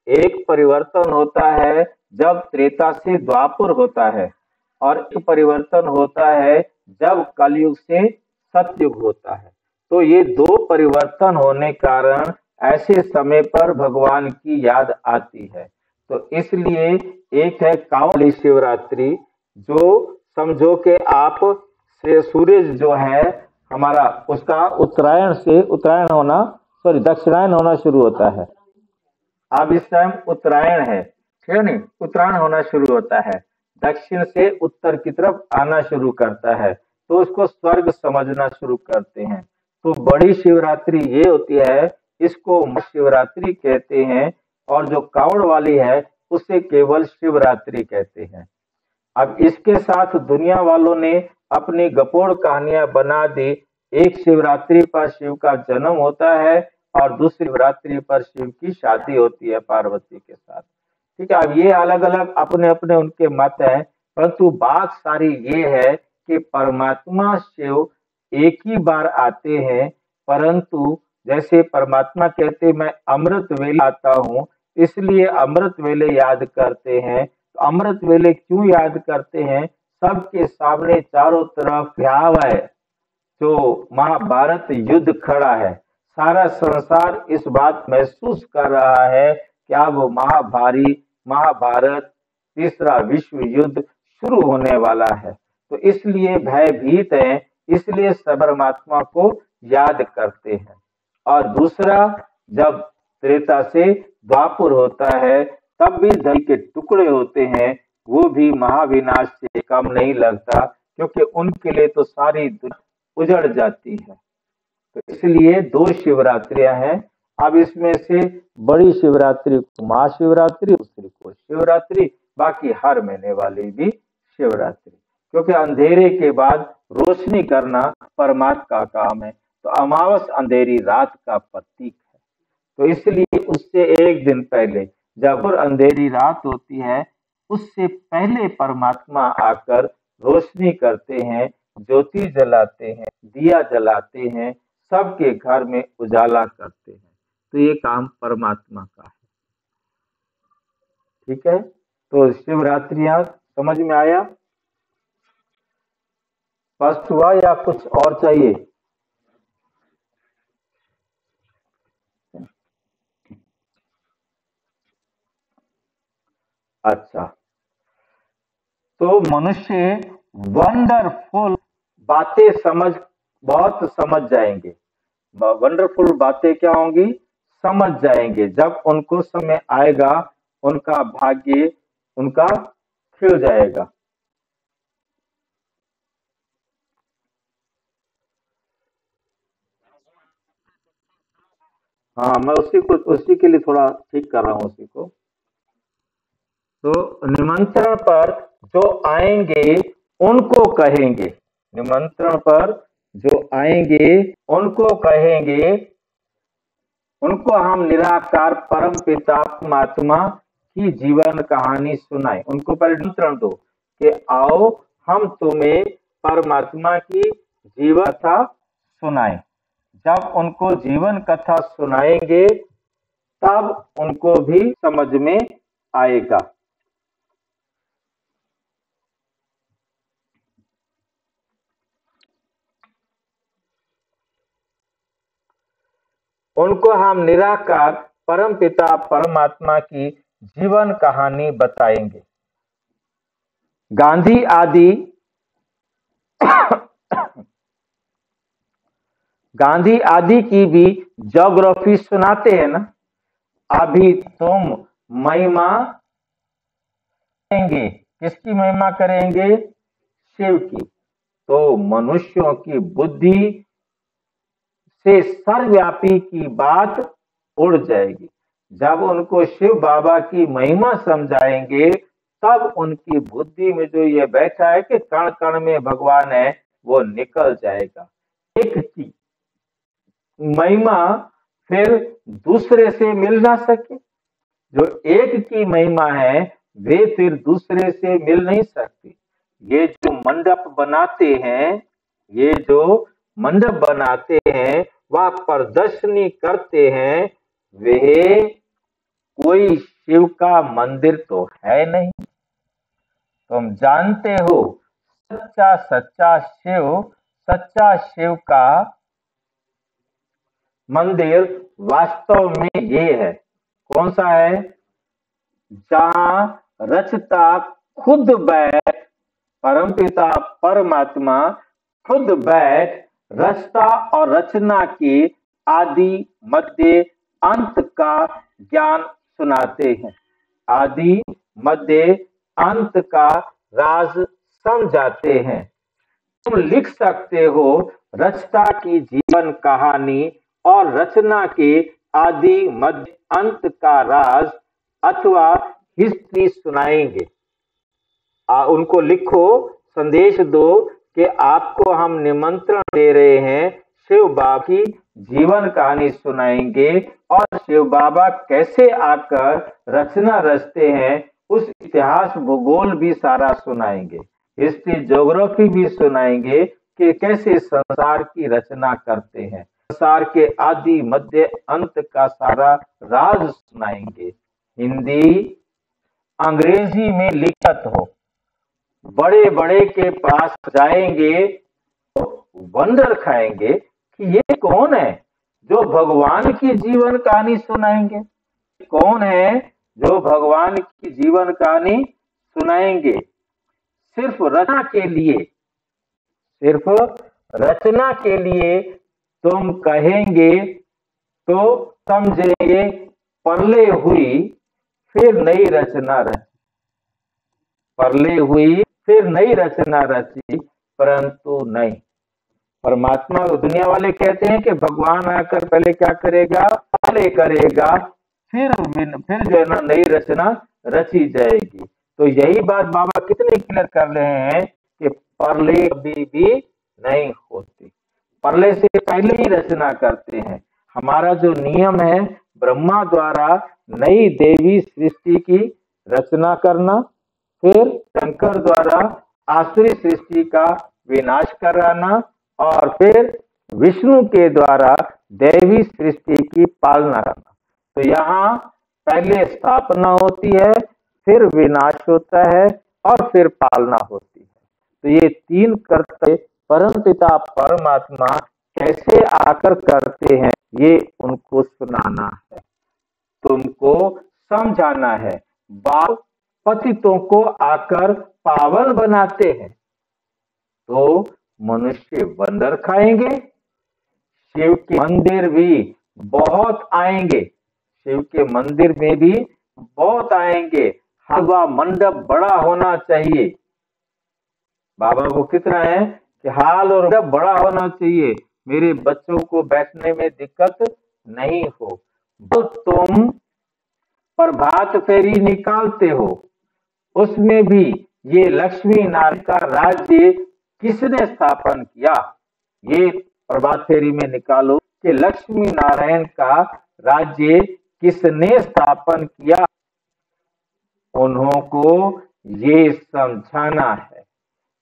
एक परिवर्तन होता है जब त्रेता से द्वापर होता है, और एक परिवर्तन होता है जब कलयुग से सतयुग होता है। तो ये दो परिवर्तन होने कारण ऐसे समय पर भगवान की याद आती है। तो इसलिए एक है कावली शिवरात्रि, जो समझो कि आप से सूरज जो है हमारा, उसका उत्तरायण होना, सॉरी दक्षिणायन होना शुरू होता है। अब इस टाइम उत्तरायण है, ठीक है नहीं, उत्तरायण होना शुरू होता है, दक्षिण से उत्तर की तरफ आना शुरू करता है, तो उसको स्वर्ग समझना शुरू करते हैं। तो बड़ी शिवरात्रि ये होती है, इसको महाशिवरात्रि कहते हैं, और जो कावड़ वाली है उसे केवल शिवरात्रि कहते हैं। अब इसके साथ दुनिया वालों ने अपनी गपोड़ कहानियां बना दी। एक शिवरात्रि पर शिव का जन्म होता है, और दूसरी शिवरात्रि पर शिव की शादी होती है पार्वती के साथ। ठीक है, अब ये अलग अलग अपने अपने उनके मत हैं, परंतु बात सारी ये है कि परमात्मा शिव एक ही बार आते हैं। परंतु जैसे परमात्मा कहते मैं अमृत वेले आता हूँ, इसलिए अमृत वेले याद करते हैं। तो अमृत वेले क्यों याद करते हैं? सबके सामने चारों तरफ भयाव है, जो महाभारत युद्ध खड़ा है, सारा संसार इस बात महसूस कर रहा है कि अब महाभारत तीसरा विश्व युद्ध शुरू होने वाला है। तो इसलिए भयभीत है, इसलिए परमात्मा को याद करते हैं। और दूसरा, जब त्रेता से द्वापर होता है, तब भी धन के टुकड़े होते हैं, वो भी महाविनाश से कम नहीं लगता, क्योंकि उनके लिए तो सारी दुनिया उजड़ जाती है। तो इसलिए दो शिवरात्रियां हैं। अब इसमें से बड़ी शिवरात्रि को महाशिवरात्रि, दूसरी को शिवरात्रि, बाकी हर महीने वाली भी शिवरात्रि, क्योंकि अंधेरे के बाद रोशनी करना परमात्मा का काम है। तो अमावस अंधेरी रात का प्रतीक है। तो इसलिए उससे एक दिन पहले, जब और अंधेरी रात होती है, उससे पहले परमात्मा आकर रोशनी करते हैं, ज्योति जलाते हैं, दिया जलाते हैं, सबके घर में उजाला करते हैं। तो ये काम परमात्मा का है। ठीक है, तो शिवरात्रियां समझ में आया? स्पष्ट हुआ या कुछ और चाहिए? अच्छा, तो मनुष्य वंडरफुल बातें बहुत समझ जाएंगे। वंडरफुल बातें क्या होंगी? समझ जाएंगे। जब उनको समय आएगा, उनका भाग्य उनका खिल जाएगा। हाँ, मैं उसी के लिए थोड़ा ठीक कर रहा हूँ उसी को। तो निमंत्रण पर जो आएंगे उनको कहेंगे, निमंत्रण पर जो आएंगे उनको कहेंगे, उनको हम निराकार परम पिता परमात्मा की जीवन कहानी सुनाए। उनको पहले निमंत्रण दो कि आओ हम तुम्हें परमात्मा की जीवन कथा सुनाएं। जब उनको जीवन कथा सुनाएंगे, तब उनको भी समझ में आएगा। उनको हम निराकार परम पिता परमात्मा की जीवन कहानी बताएंगे। गांधी आदि गांधी आदि की भी ज्योग्राफी सुनाते हैं ना। अभी तुम महिमा करेंगे, किसकी महिमा करेंगे? शिव की। तो मनुष्यों की बुद्धि से सर्वव्यापी की बात उड़ जाएगी। जब उनको शिव बाबा की महिमा समझाएंगे, तब उनकी बुद्धि में जो ये बैठा है कि कण कण में भगवान है, वो निकल जाएगा। एक की महिमा फिर दूसरे से मिल ना सके। जो एक की महिमा है, वे फिर दूसरे से मिल नहीं सकती। ये जो मंडप बनाते हैं, ये जो मंडप बनाते हैं, वह प्रदर्शनी करते हैं, वे कोई शिव का मंदिर तो है नहीं। तुम जानते हो सच्चा सच्चा शिव का मंदिर वास्तव में ये है। कौन सा है? जहां रचता खुद बैठ परमपिता परमात्मा खुद बैठ रचता और रचना के आदि मध्य अंत का ज्ञान सुनाते हैं। आदि मध्य अंत का राज समझाते हैं। तुम लिख सकते हो रचना की जीवन कहानी और रचना के आदि मध्य अंत का राज, अथवा हिस्ट्री सुनाएंगे। उनको लिखो, संदेश दो कि आपको हम निमंत्रण दे रहे हैं, शिव बाबा की जीवन कहानी सुनाएंगे और शिव बाबा कैसे आकर रचना रचते हैं उस इतिहास भूगोल भी सारा सुनाएंगे। हिस्ट्री ज्योग्राफी भी सुनाएंगे कि कैसे संसार की रचना करते हैं। संसार के आदि मध्य अंत का सारा राज सुनाएंगे। हिंदी अंग्रेजी में लिखत हो, बड़े बड़े के पास जाएंगे तो वंडर खाएंगे कि ये कौन है जो भगवान की जीवन कहानी सुनाएंगे। कौन है जो भगवान की जीवन कहानी सुनाएंगे सिर्फ रचना के लिए। सिर्फ रचना के लिए तुम कहेंगे तो समझेंगे परले हुई फिर नई रचना रची। परले हुई फिर नई रचना रची, परंतु नहीं। परमात्मा दुनिया वाले कहते हैं कि भगवान आकर पहले क्या करेगा? परले करेगा, फिर जो है ना नई रचना रची जाएगी। तो यही बात बाबा कितने क्लियर कर रहे हैं कि परले कभी भी नहीं होती, परले से पहले ही रचना करते हैं। हमारा जो नियम है ब्रह्मा द्वारा नई देवी सृष्टि की रचना करना, फिर शंकर द्वारा आसुरी सृष्टि का विनाश कराना और फिर विष्णु के द्वारा दैवी सृष्टि की पालना करना। तो यहाँ पहले स्थापना होती है, फिर विनाश होता है और फिर पालना होती है। तो ये तीन कर्तव्य परमपिता परमात्मा कैसे आकर करते हैं ये उनको सुनाना है, तुमको समझाना है। बाप पतितों को आकर पावन बनाते हैं तो मनुष्य वंदर खाएंगे। शिव के मंदिर भी बहुत आएंगे, शिव के मंदिर में भी बहुत आएंगे। हलवा मंडप बड़ा होना चाहिए। बाबा को कितना है कि हाल और मंडप बड़ा होना चाहिए, मेरे बच्चों को बैठने में दिक्कत नहीं हो। तो तुम प्रभात फेरी निकालते हो, उसमें भी ये लक्ष्मी नारायण का राज्य किसने स्थापन किया? ये प्रभात फेरी में निकालो कि लक्ष्मी नारायण का राज्य किसने स्थापन किया। उन्हों को ये समझाना है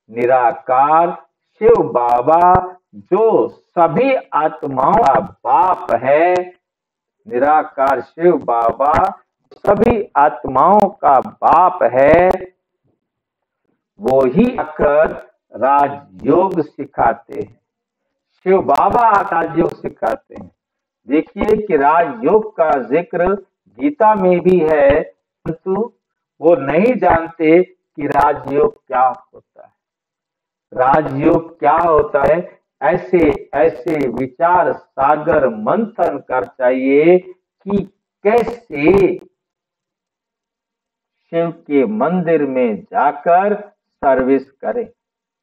निराकार शिव बाबा जो सभी आत्माओं का बाप है, निराकार शिव बाबा सभी आत्माओं का बाप है, वो ही आकर राजयोग सिखाते हैं। शिव बाबा राजयोग सिखाते हैं। देखिए कि राजयोग का जिक्र गीता में भी है, परंतु वो नहीं जानते कि राजयोग क्या होता है। राजयोग क्या होता है, ऐसे ऐसे विचार सागर मंथन कर चाहिए कि कैसे शिव के मंदिर में जाकर सर्विस करें,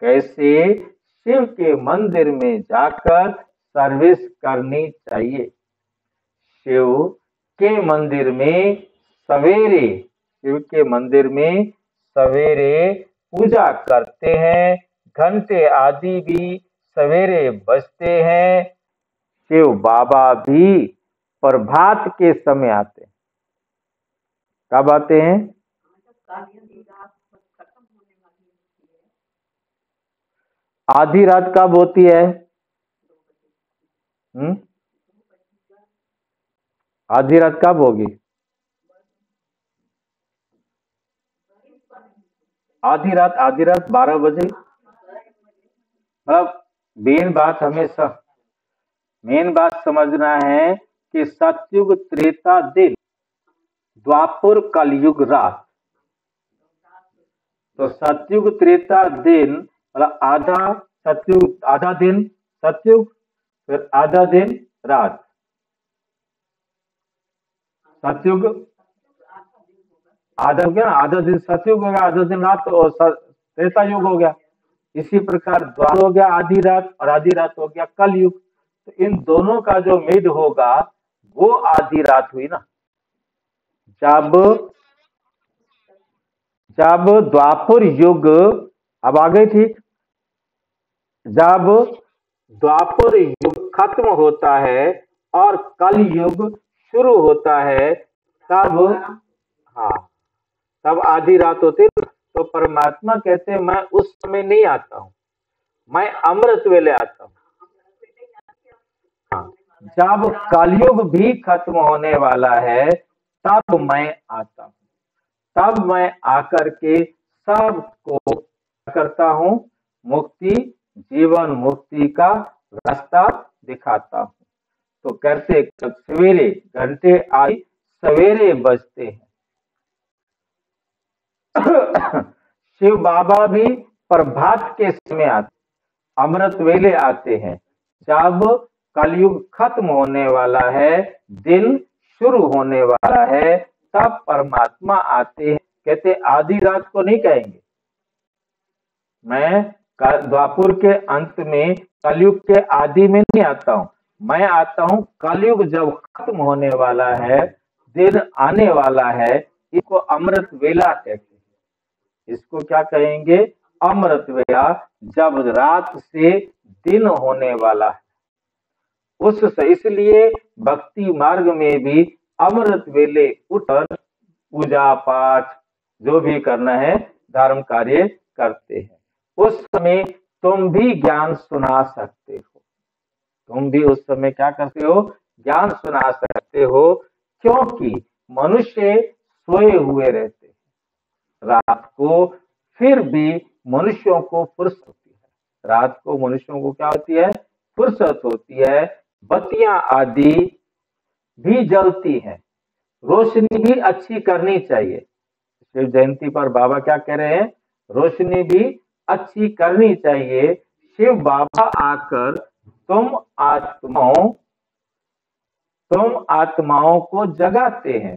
कैसे शिव के मंदिर में जाकर सर्विस करनी चाहिए। शिव के मंदिर में सवेरे, शिव के मंदिर में सवेरे पूजा करते हैं, घंटे आदि भी सवेरे बजते हैं। शिव बाबा भी प्रभात के समय आते हैं। कब आते हैं? आधी रात कब होती है? आधी रात कब होगी? आधी रात 12 बजे। मतलब मेन बात समझना है कि सतयुग त्रेता दिन, द्वापर कलयुग रात। तो सतयुग त्रेता दिन मतलब आधा दिन सतयुग, फिर आधा दिन रात। सतयुग आधा हो गया, आधा दिन सतयुग हो गया, आधा दिन रात और त्रेता युग हो गया। इसी प्रकार द्वापर हो गया आधी रात और आधी रात हो गया कलयुग। तो इन दोनों का जो मिड होगा वो आधी रात हुई ना। जब जब द्वापर युग, अब आ गई ठीक, जब द्वापर युग खत्म होता है और कल युग शुरू होता है, तब हाँ तब आधी रात होती है। तो परमात्मा कहते हैं मैं उस समय नहीं आता हूं, मैं अमृत वेले आता हूं। हाँ, जब कलयुग भी खत्म होने वाला है तब मैं आता हूं, तब मैं आकर के सबको करता हूं, मुक्ति, जीवन मुक्ति का रास्ता दिखाता हूं। तो कहते सवेरे घंटे आई सवेरे बजते हैं। शिव बाबा भी प्रभात के समय आते, अमृत वेले आते हैं। जब कलयुग खत्म होने वाला है, दिन शुरू होने वाला है, तब परमात्मा आते हैं। कहते आधी रात को नहीं कहेंगे, मैं द्वापर के अंत में कलयुग के आदि में नहीं आता हूं, मैं आता हूं कलयुग जब खत्म होने वाला है, दिन आने वाला है। इसको अमृत वेला कहते हैं। इसको क्या कहेंगे? अमृत वेला, जब रात से दिन होने वाला है। इसलिए भक्ति मार्ग में भी अमृत वेले उठकर पूजा पाठ जो भी करना है धर्म कार्य करते हैं। उस समय तुम भी ज्ञान सुना सकते हो, तुम भी उस समय क्या करते हो? ज्ञान सुना सकते हो, क्योंकि मनुष्य सोए हुए रहते हैं रात को, फिर भी मनुष्यों को फुर्सत होती है। रात को मनुष्यों को क्या होती है? फुर्सत होती है। बत्तियां आदि भी जलती हैं, रोशनी भी अच्छी करनी चाहिए। शिव जयंती पर बाबा क्या कह रहे हैं? रोशनी भी अच्छी करनी चाहिए। शिव बाबा आकर तुम आत्माओं को जगाते हैं।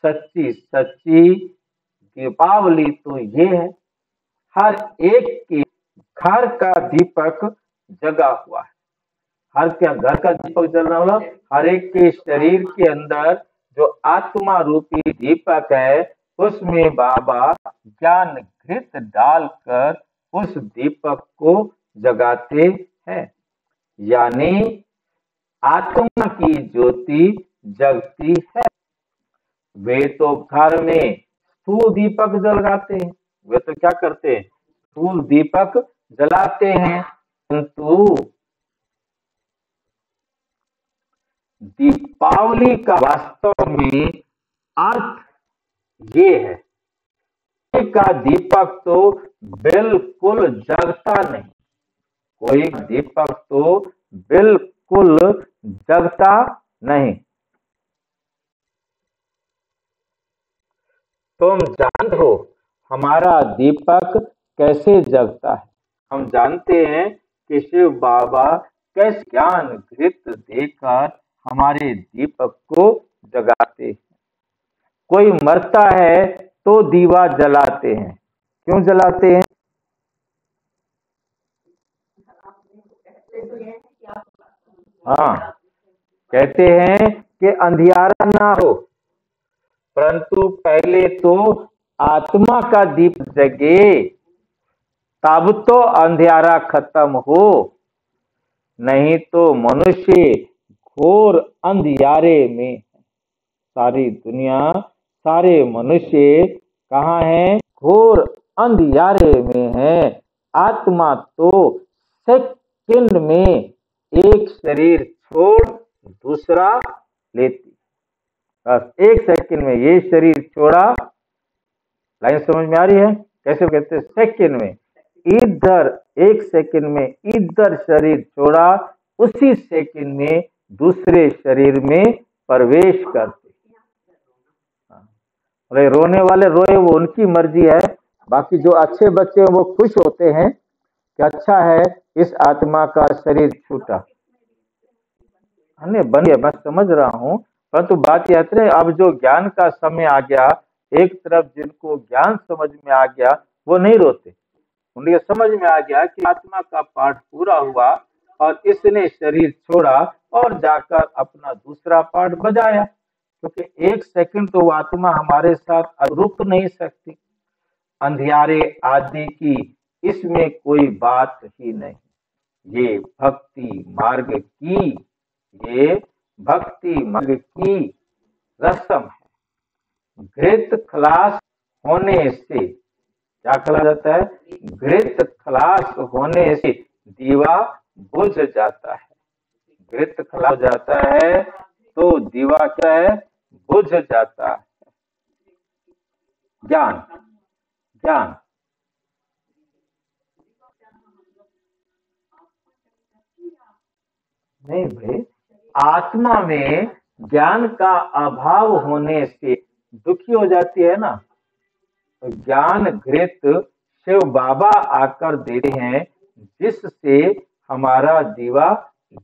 सच्ची सच्ची दीपावली तो ये है, हर एक के घर का दीपक जगा हुआ है। हर क्या घर का दीपक जलना वाला? हर एक के शरीर के अंदर जो आत्मा रूपी दीपक है, उसमें बाबा ज्ञान घृत डालकर उस दीपक को जगाते हैं। यानी आत्मा की ज्योति जगती है। वे तो घर में स्थूल दीपक जलाते हैं, वे तो क्या करते हैं? स्थूल दीपक जलाते हैं, परंतु दीपावली का वास्तव में अर्थ ये है का दीपक तो बिल्कुल जगता नहीं, कोई दीपक तो बिल्कुल जगता नहीं। तुम जानते हो हमारा दीपक कैसे जगता है? हम जानते हैं कि शिव बाबा कैसे ज्ञान घृत देकर हमारे दीपक को जगाते हैं। कोई मरता है तो दीवा जलाते हैं, क्यों जलाते हैं? हाँ, कहते हैं कि अंधियारा ना हो, परंतु पहले तो आत्मा का दीप जगे, तब तो अंधियारा खत्म हो। नहीं तो मनुष्य घोर अंधियारे में, सारी दुनिया सारे मनुष्य कहाँ हैं? घोर अंधियारे में है। आत्मा तो सेकंड में एक शरीर छोड़ दूसरा लेती, बस एक सेकंड में ये शरीर छोड़ा, लाइन समझ में आ रही है? कैसे कहते हैं? सेकंड में, इधर 1 सेकंड में इधर शरीर छोड़ा, उसी सेकंड में दूसरे शरीर में प्रवेश करते। अरे रोने वाले रोए, वो उनकी मर्जी है। बाकी जो अच्छे बच्चे हैं वो खुश होते हैं कि अच्छा है इस आत्मा का शरीर छूटा। नहीं बन गया, मैं समझ रहा हूँ, परंतु बात यह है अब जो ज्ञान का समय आ गया, एक तरफ जिनको ज्ञान समझ में आ गया वो नहीं रोते, उन्हें समझ में आ गया कि आत्मा का पाठ पूरा हुआ और इसने शरीर छोड़ा और जाकर अपना दूसरा पाठ बजाया, क्योंकि 1 सेकंड तो वो आत्मा हमारे साथ रुक नहीं सकती। अंधियारे आदि की इसमें कोई बात ही नहीं। ये भक्ति मार्ग की, ये भक्ति मार्ग की रस्म है। घृत खलास होने से क्या कहा जाता है? घृत खलास होने से दीवा बुझ जाता है। घृत खलास हो जाता है तो दीवा क्या है? बुझ जाता है। ज्ञान, ज्ञान नहीं भाई, आत्मा में ज्ञान का अभाव होने से दुखी हो जाती है ना। तो ज्ञान घृत शिव बाबा आकर देते हैं, जिससे हमारा दीवा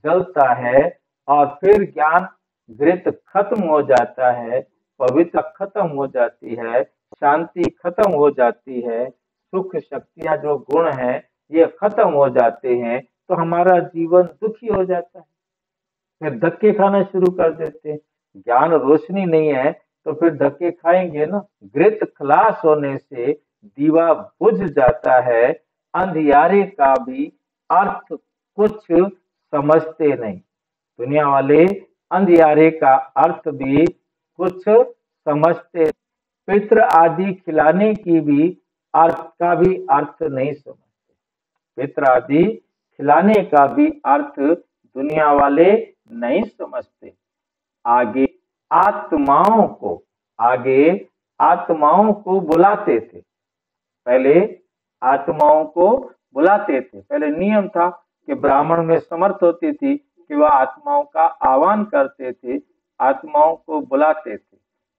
जलता है और फिर ज्ञान घृत खत्म हो जाता है, पवित्र खत्म हो जाती है, शांति खत्म हो जाती है, सुख शक्तियां जो गुण हैं ये खत्म हो जाते हैं, तो हमारा जीवन दुखी हो जाता है। फिर धक्के खाना शुरू कर देते हैं। ज्ञान रोशनी नहीं है तो फिर धक्के खाएंगे ना। घृत खलास होने से दीवा बुझ जाता है। अंधियारे का भी अर्थ कुछ समझते नहीं। दुनिया वाले अंधियारे का अर्थ भी कुछ समझते, पितृ आदि खिलाने की भी अर्थ का भी अर्थ नहीं समझते। पितृ आदि खिलाने का भी अर्थ दुनिया वाले नहीं समझते। आगे आत्माओं को बुलाते थे। पहले आत्माओं को बुलाते थे। पहले नियम था कि ब्राह्मण में समर्थ होती थी कि वह आत्माओं का आह्वान करते थे, आत्माओं को बुलाते थे,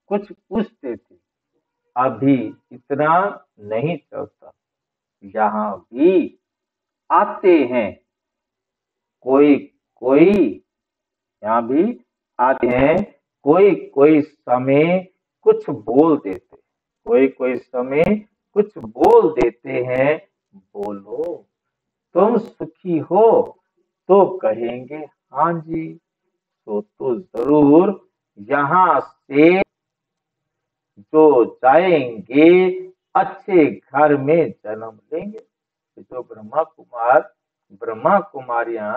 कुछ पूछते थे। अभी इतना नहीं चलता। यहाँ भी आते हैं, कोई कोई यहाँ भी आते हैं, कोई कोई समय कुछ बोल देते, कोई कोई समय कुछ बोल देते हैं। बोलो, तुम सुखी हो तो कहेंगे हाँ जी, तो जरूर यहाँ से जो जाएंगे अच्छे घर में जन्म लेंगे। जो ब्रह्मा कुमारियां,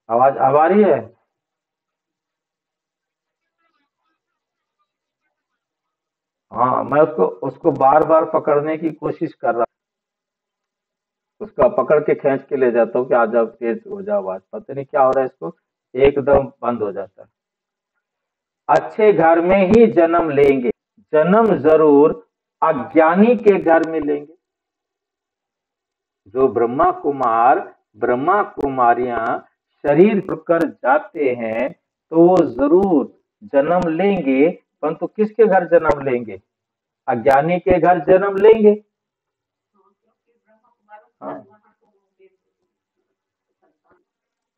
आवाज आ रही है? हाँ, मैं उसको बार बार पकड़ने की कोशिश कर रहा, उसका पकड़ के खींच के ले जाता हूँ कि आ जाओ, तेज हो जाओ आवाज। पता नहीं क्या हो रहा है इसको, एकदम बंद हो जाता है। अच्छे घर में ही जन्म लेंगे, जन्म जरूर अज्ञानी के घर में लेंगे। जो ब्रह्मा कुमारियां शरीर छोड़कर जाते हैं तो वो जरूर जन्म लेंगे, परंतु किसके घर जन्म लेंगे? अज्ञानी के घर जन्म लेंगे। हाँ।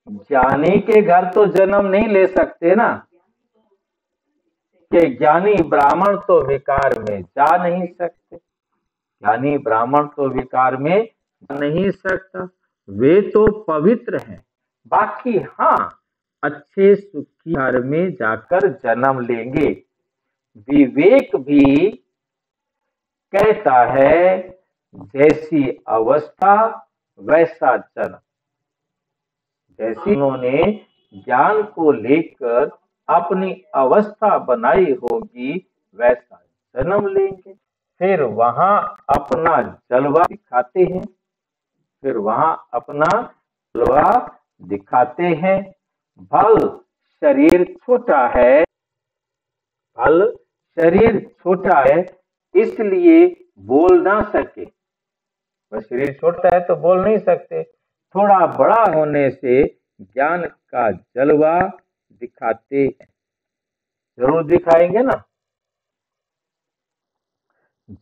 ज्ञानी के घर तो जन्म नहीं ले सकते ना, कि ज्ञानी ब्राह्मण तो विकार में जा नहीं सकते। ज्ञानी ब्राह्मण तो विकार में जा नहीं सकता, वे तो पवित्र हैं। बाकी हाँ, अच्छे सुखी घर में जाकर जन्म लेंगे। विवेक भी कहता है जैसी अवस्था वैसा जन्म। जैसी उन्होंने ज्ञान को लेकर अपनी अवस्था बनाई होगी वैसा जन्म लेंगे। फिर वहां अपना जलवा दिखाते हैं, फिर वहां अपना जलवा दिखाते हैं। भल शरीर छोटा है, भल शरीर छोटा है इसलिए बोल ना सके। वह शरीर छोटा है तो बोल नहीं सकते। थोड़ा बड़ा होने से ज्ञान का जलवा दिखाते हैं। जरूर दिखाएंगे ना।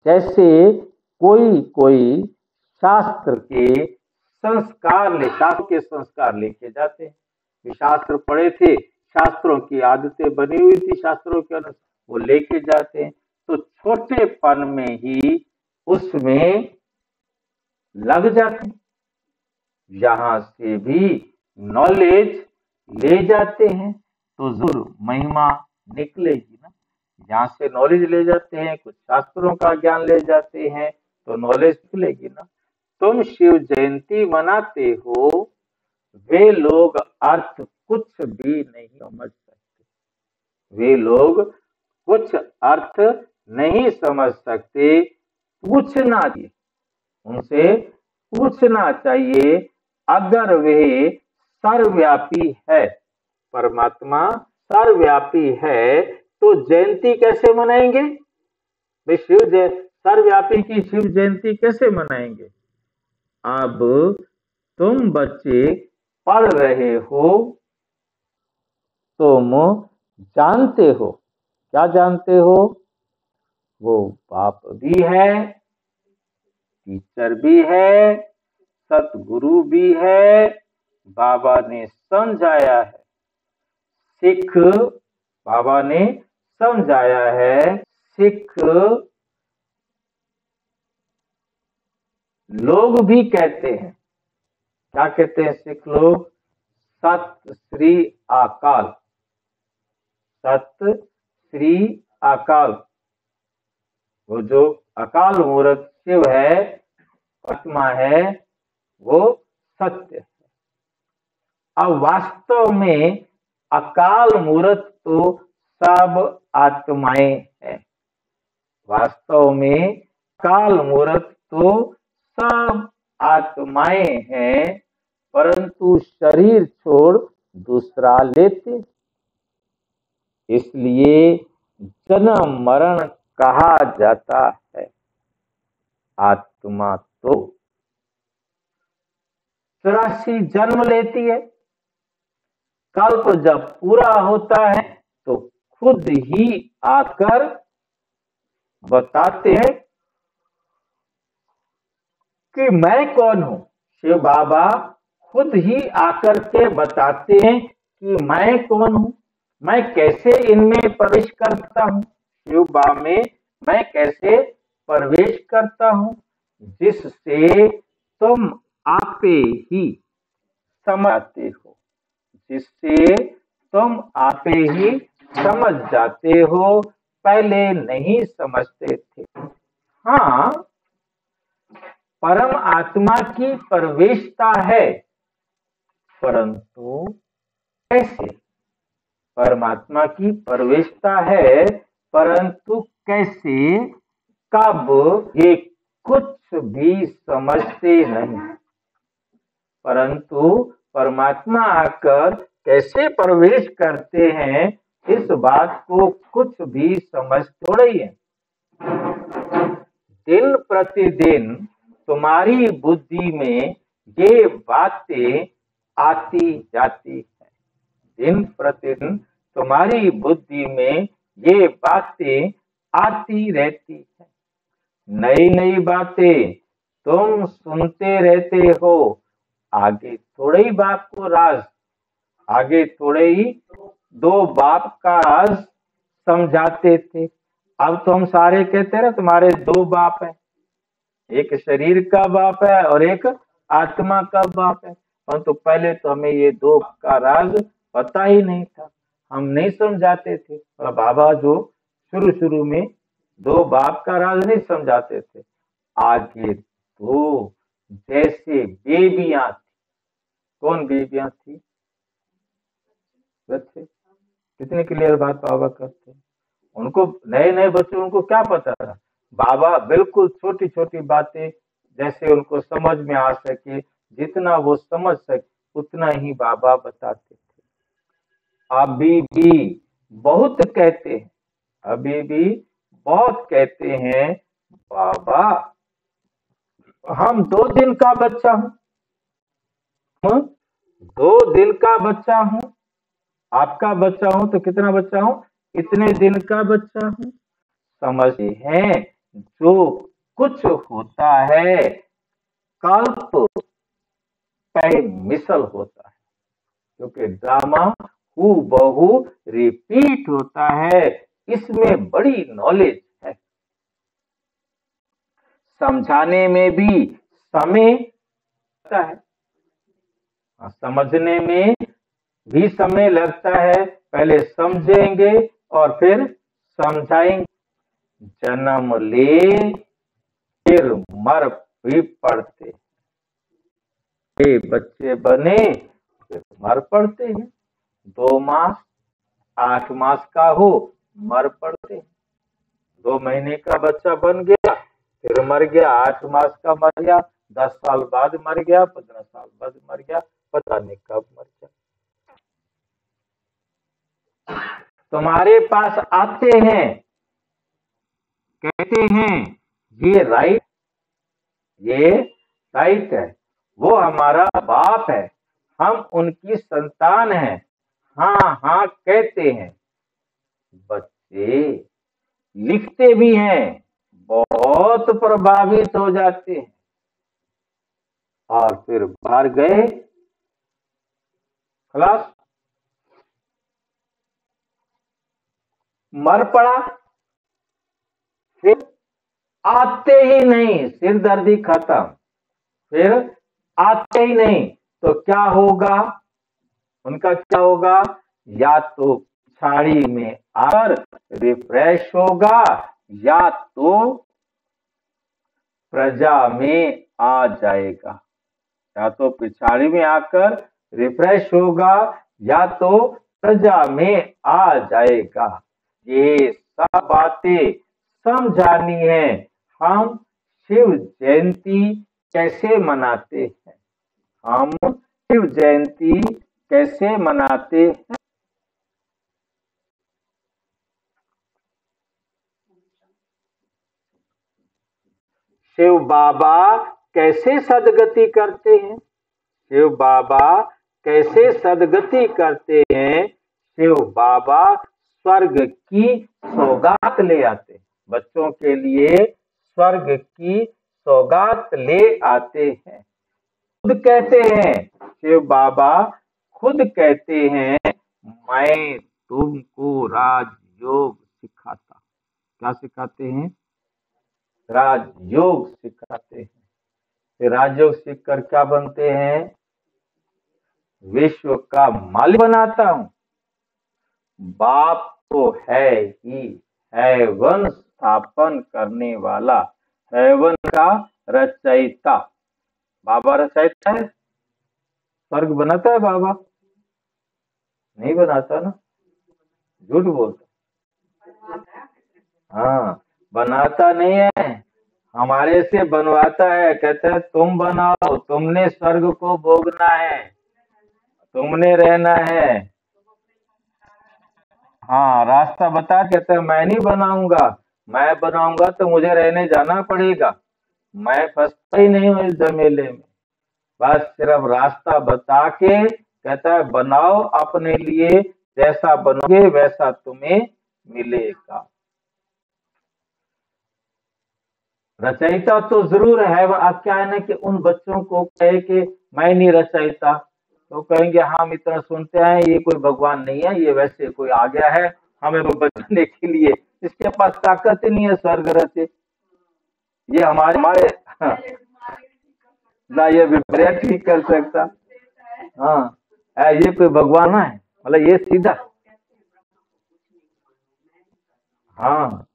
जैसे कोई कोई शास्त्र के शास्त्र के संस्कार लेके जाते हैं। शास्त्र पढ़े थे, शास्त्रों की आदतें बनी हुई थी, शास्त्रों के अनुसार वो लेके जाते हैं, तो छोटेपन में ही उसमें लग जाते हैं। यहां से भी नॉलेज ले जाते हैं तो जरूर महिमा निकलेगी ना। यहाँ से नॉलेज ले जाते हैं, कुछ शास्त्रों का ज्ञान ले जाते हैं तो नॉलेज निकलेगी ना। तुम शिव जयंती मनाते हो, वे लोग अर्थ कुछ भी नहीं समझ सकते। वे लोग कुछ अर्थ नहीं समझ सकते। पूछना चाहिए, उनसे पूछना चाहिए। अगर वे सर्वव्यापी है, परमात्मा सर्वव्यापी है, तो जयंती कैसे मनाएंगे? वे सर्वव्यापी की शिव जयंती कैसे मनाएंगे? अब तुम बच्चे पढ़ रहे हो, तुम जानते हो। क्या जानते हो? वो बाप भी है, टीचर भी है, सतगुरु भी है, बाबा ने समझाया है। सिख बाबा ने समझाया है। सिख लोग भी कहते हैं, क्या कहते हैं सिख लोग? सत श्री अकाल, सत श्री अकाल। वो जो अकाल मूर्त शिव है, आत्मा है, वो सत्य है। अब वास्तव में अकाल मूर्त तो सब आत्माएं हैं। वास्तव में अकाल मूर्त तो सब आत्माएं हैं, परंतु शरीर छोड़ दूसरा लेते, इसलिए जन्म मरण कहा जाता है। आत्मा तो 84 जन्म लेती है। कल्प जब पूरा होता है तो खुद ही आकर बताते हैं कि मैं कौन हूं। शिव बाबा खुद ही आकर के बताते हैं कि मैं कौन हूं, मैं कैसे इनमें प्रवेश करता हूं। शिव बाबा में मैं कैसे प्रवेश करता हूं, जिससे तुम आपे ही समझते हो, जिससे तुम आपे ही समझ जाते हो। पहले नहीं समझते थे। हाँ, परम आत्मा की प्रवेशता है, परंतु कैसे? परमात्मा की प्रवेशता है, परंतु कैसे, कब, ये कुछ भी समझते नहीं। परंतु परमात्मा आकर कैसे प्रवेश करते हैं, इस बात को कुछ भी समझ थोड़ा ही है। दिन प्रतिदिन तुम्हारी बुद्धि में ये बातें आती जाती है। दिन प्रतिदिन तुम्हारी बुद्धि में ये बातें आती रहती है। नई नई बातें तुम सुनते रहते हो। आगे थोड़े ही बाप को राज, आगे थोड़े ही दो बाप का राज समझाते थे। अब तो हम सारे कहते हैं ना तुम्हारे दो बाप है, एक शरीर का बाप है और एक आत्मा का बाप है। परंतु पहले तो हमें ये दो का राज पता ही नहीं था, हम नहीं समझाते थे। और बाबा जो शुरू शुरू में दो बाप का राज नहीं समझाते थे, आगे तो जैसे बेबियां थी। कौन बेबियां थी? बच्चे। कितने क्लियर बात बाबा करते हैं। उनको नए नए बच्चे, उनको क्या पता था? बाबा बिल्कुल छोटी छोटी बातें जैसे उनको समझ में आ सके, जितना वो समझ सके उतना ही बाबा बताते थे। अभी भी बहुत कहते हैं, अभी भी बहुत कहते हैं बाबा हम 2 दिन का बच्चा हूं, हम 2 दिन का बच्चा हूं, आपका बच्चा हूं तो कितना बच्चा हूं, इतने दिन का बच्चा हूं। समझते हैं जो कुछ होता है कल्प कई मिसल होता है, क्योंकि ड्रामा हूबहू रिपीट होता है, इसमें बड़ी नॉलेज है। समझाने में भी समय लगता है, समझने में भी समय लगता है, पहले समझेंगे और फिर समझाएंगे। जन्म ले फिर मर भी पड़ते, ये बच्चे बने फिर मर पड़ते हैं। 2 मास 8 मास का हो मर पड़ते हैं। 2 महीने का बच्चा बन गया फिर मर गया, 8 मास का मर गया, 10 साल बाद मर गया, 15 साल बाद मर गया, पता नहीं कब मर गया। तुम्हारे पास आते हैं, कहते हैं ये राइट, ये राइट है, वो हमारा बाप है, हम उनकी संतान हैं, हाँ हाँ कहते हैं। बच्चे लिखते भी हैं, बहुत प्रभावित हो जाते हैं, और फिर बाहर गए खलास, मर पड़ा, फिर आते ही नहीं, सिरदर्दी खत्म, फिर आते ही नहीं तो क्या होगा, उनका क्या होगा, या तो पिछाड़ी में आकर रिफ्रेश होगा या तो प्रजा में आ जाएगा, या तो पिछाड़ी में आकर रिफ्रेश होगा या तो प्रजा में आ जाएगा। ये सब बातें समझानी है। हम शिव जयंती कैसे मनाते हैं, हम शिव जयंती कैसे मनाते हैं। शिव बाबा कैसे सदगति करते हैं, शिव बाबा कैसे सदगति करते हैं। शिव बाबा स्वर्ग की सौगात ले आते हैं, बच्चों के लिए स्वर्ग की सौगात ले आते हैं। खुद कहते हैं, शिव बाबा खुद कहते हैं मैं तुमको राजयोग सिखाता, क्या सिखाते हैं, राजयोग सिखाते हैं। राजयोग सीखकर क्या बनते हैं, विश्व का मालिक बनाता हूं। बाप तो है ही हैवन स्थापन करने वाला, हैवन का रचयिता, बाबा रचयिता है। स्वर्ग बनाता है बाबा, नहीं बनाता ना, झूठ बोलता, हाँ बनाता नहीं है, हमारे से बनवाता है। कहते हैं तुम बनाओ, तुमने स्वर्ग को भोगना है, तुमने रहना है। हाँ रास्ता बता, कहते हैं मैं नहीं बनाऊंगा, मैं बनाऊंगा तो मुझे रहने जाना पड़ेगा, मैं फंसता ही नहीं हूँ इस झमेले में। बस सिर्फ रास्ता बता के कहता है बनाओ अपने लिए, जैसा बनोगे वैसा तुम्हें मिलेगा। रचयिता तो जरूर है, अब क्या है ना कि उन बच्चों को कहे कि मैं नहीं रचयिता, तो कहेंगे हम इतना सुनते हैं ये कोई भगवान नहीं है, ये वैसे कोई आ गया है हमें बचाने के लिए, इसके पास ताकत ही नहीं है स्वर्ग रचे, ये हमारे हमारे ना ये विपरीत ठीक कर सकता। हाँ ये कोई भगवान है, मतलब ये सीधा, हाँ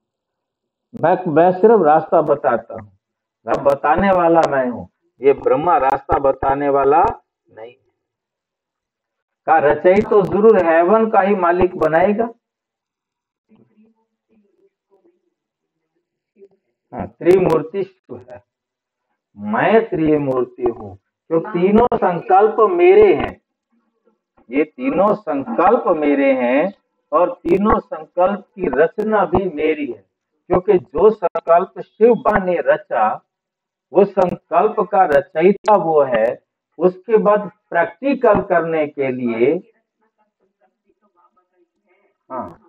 मैं सिर्फ रास्ता बताता हूँ, बताने वाला मैं हूँ, ये ब्रह्मा रास्ता बताने वाला नहीं। का रचयित तो जरूर हेवन का ही मालिक बनाएगा। हाँ त्रिमूर्ति है, मैं त्रिमूर्ति हूँ, जो तीनों संकल्प मेरे हैं, ये तीनों संकल्प मेरे हैं, और तीनों संकल्प की रचना भी मेरी है, क्योंकि जो संकल्प शिव बा ने रचा, वो संकल्प का रचयिता वो है। उसके बाद प्रैक्टिकल करने के लिए, हाँ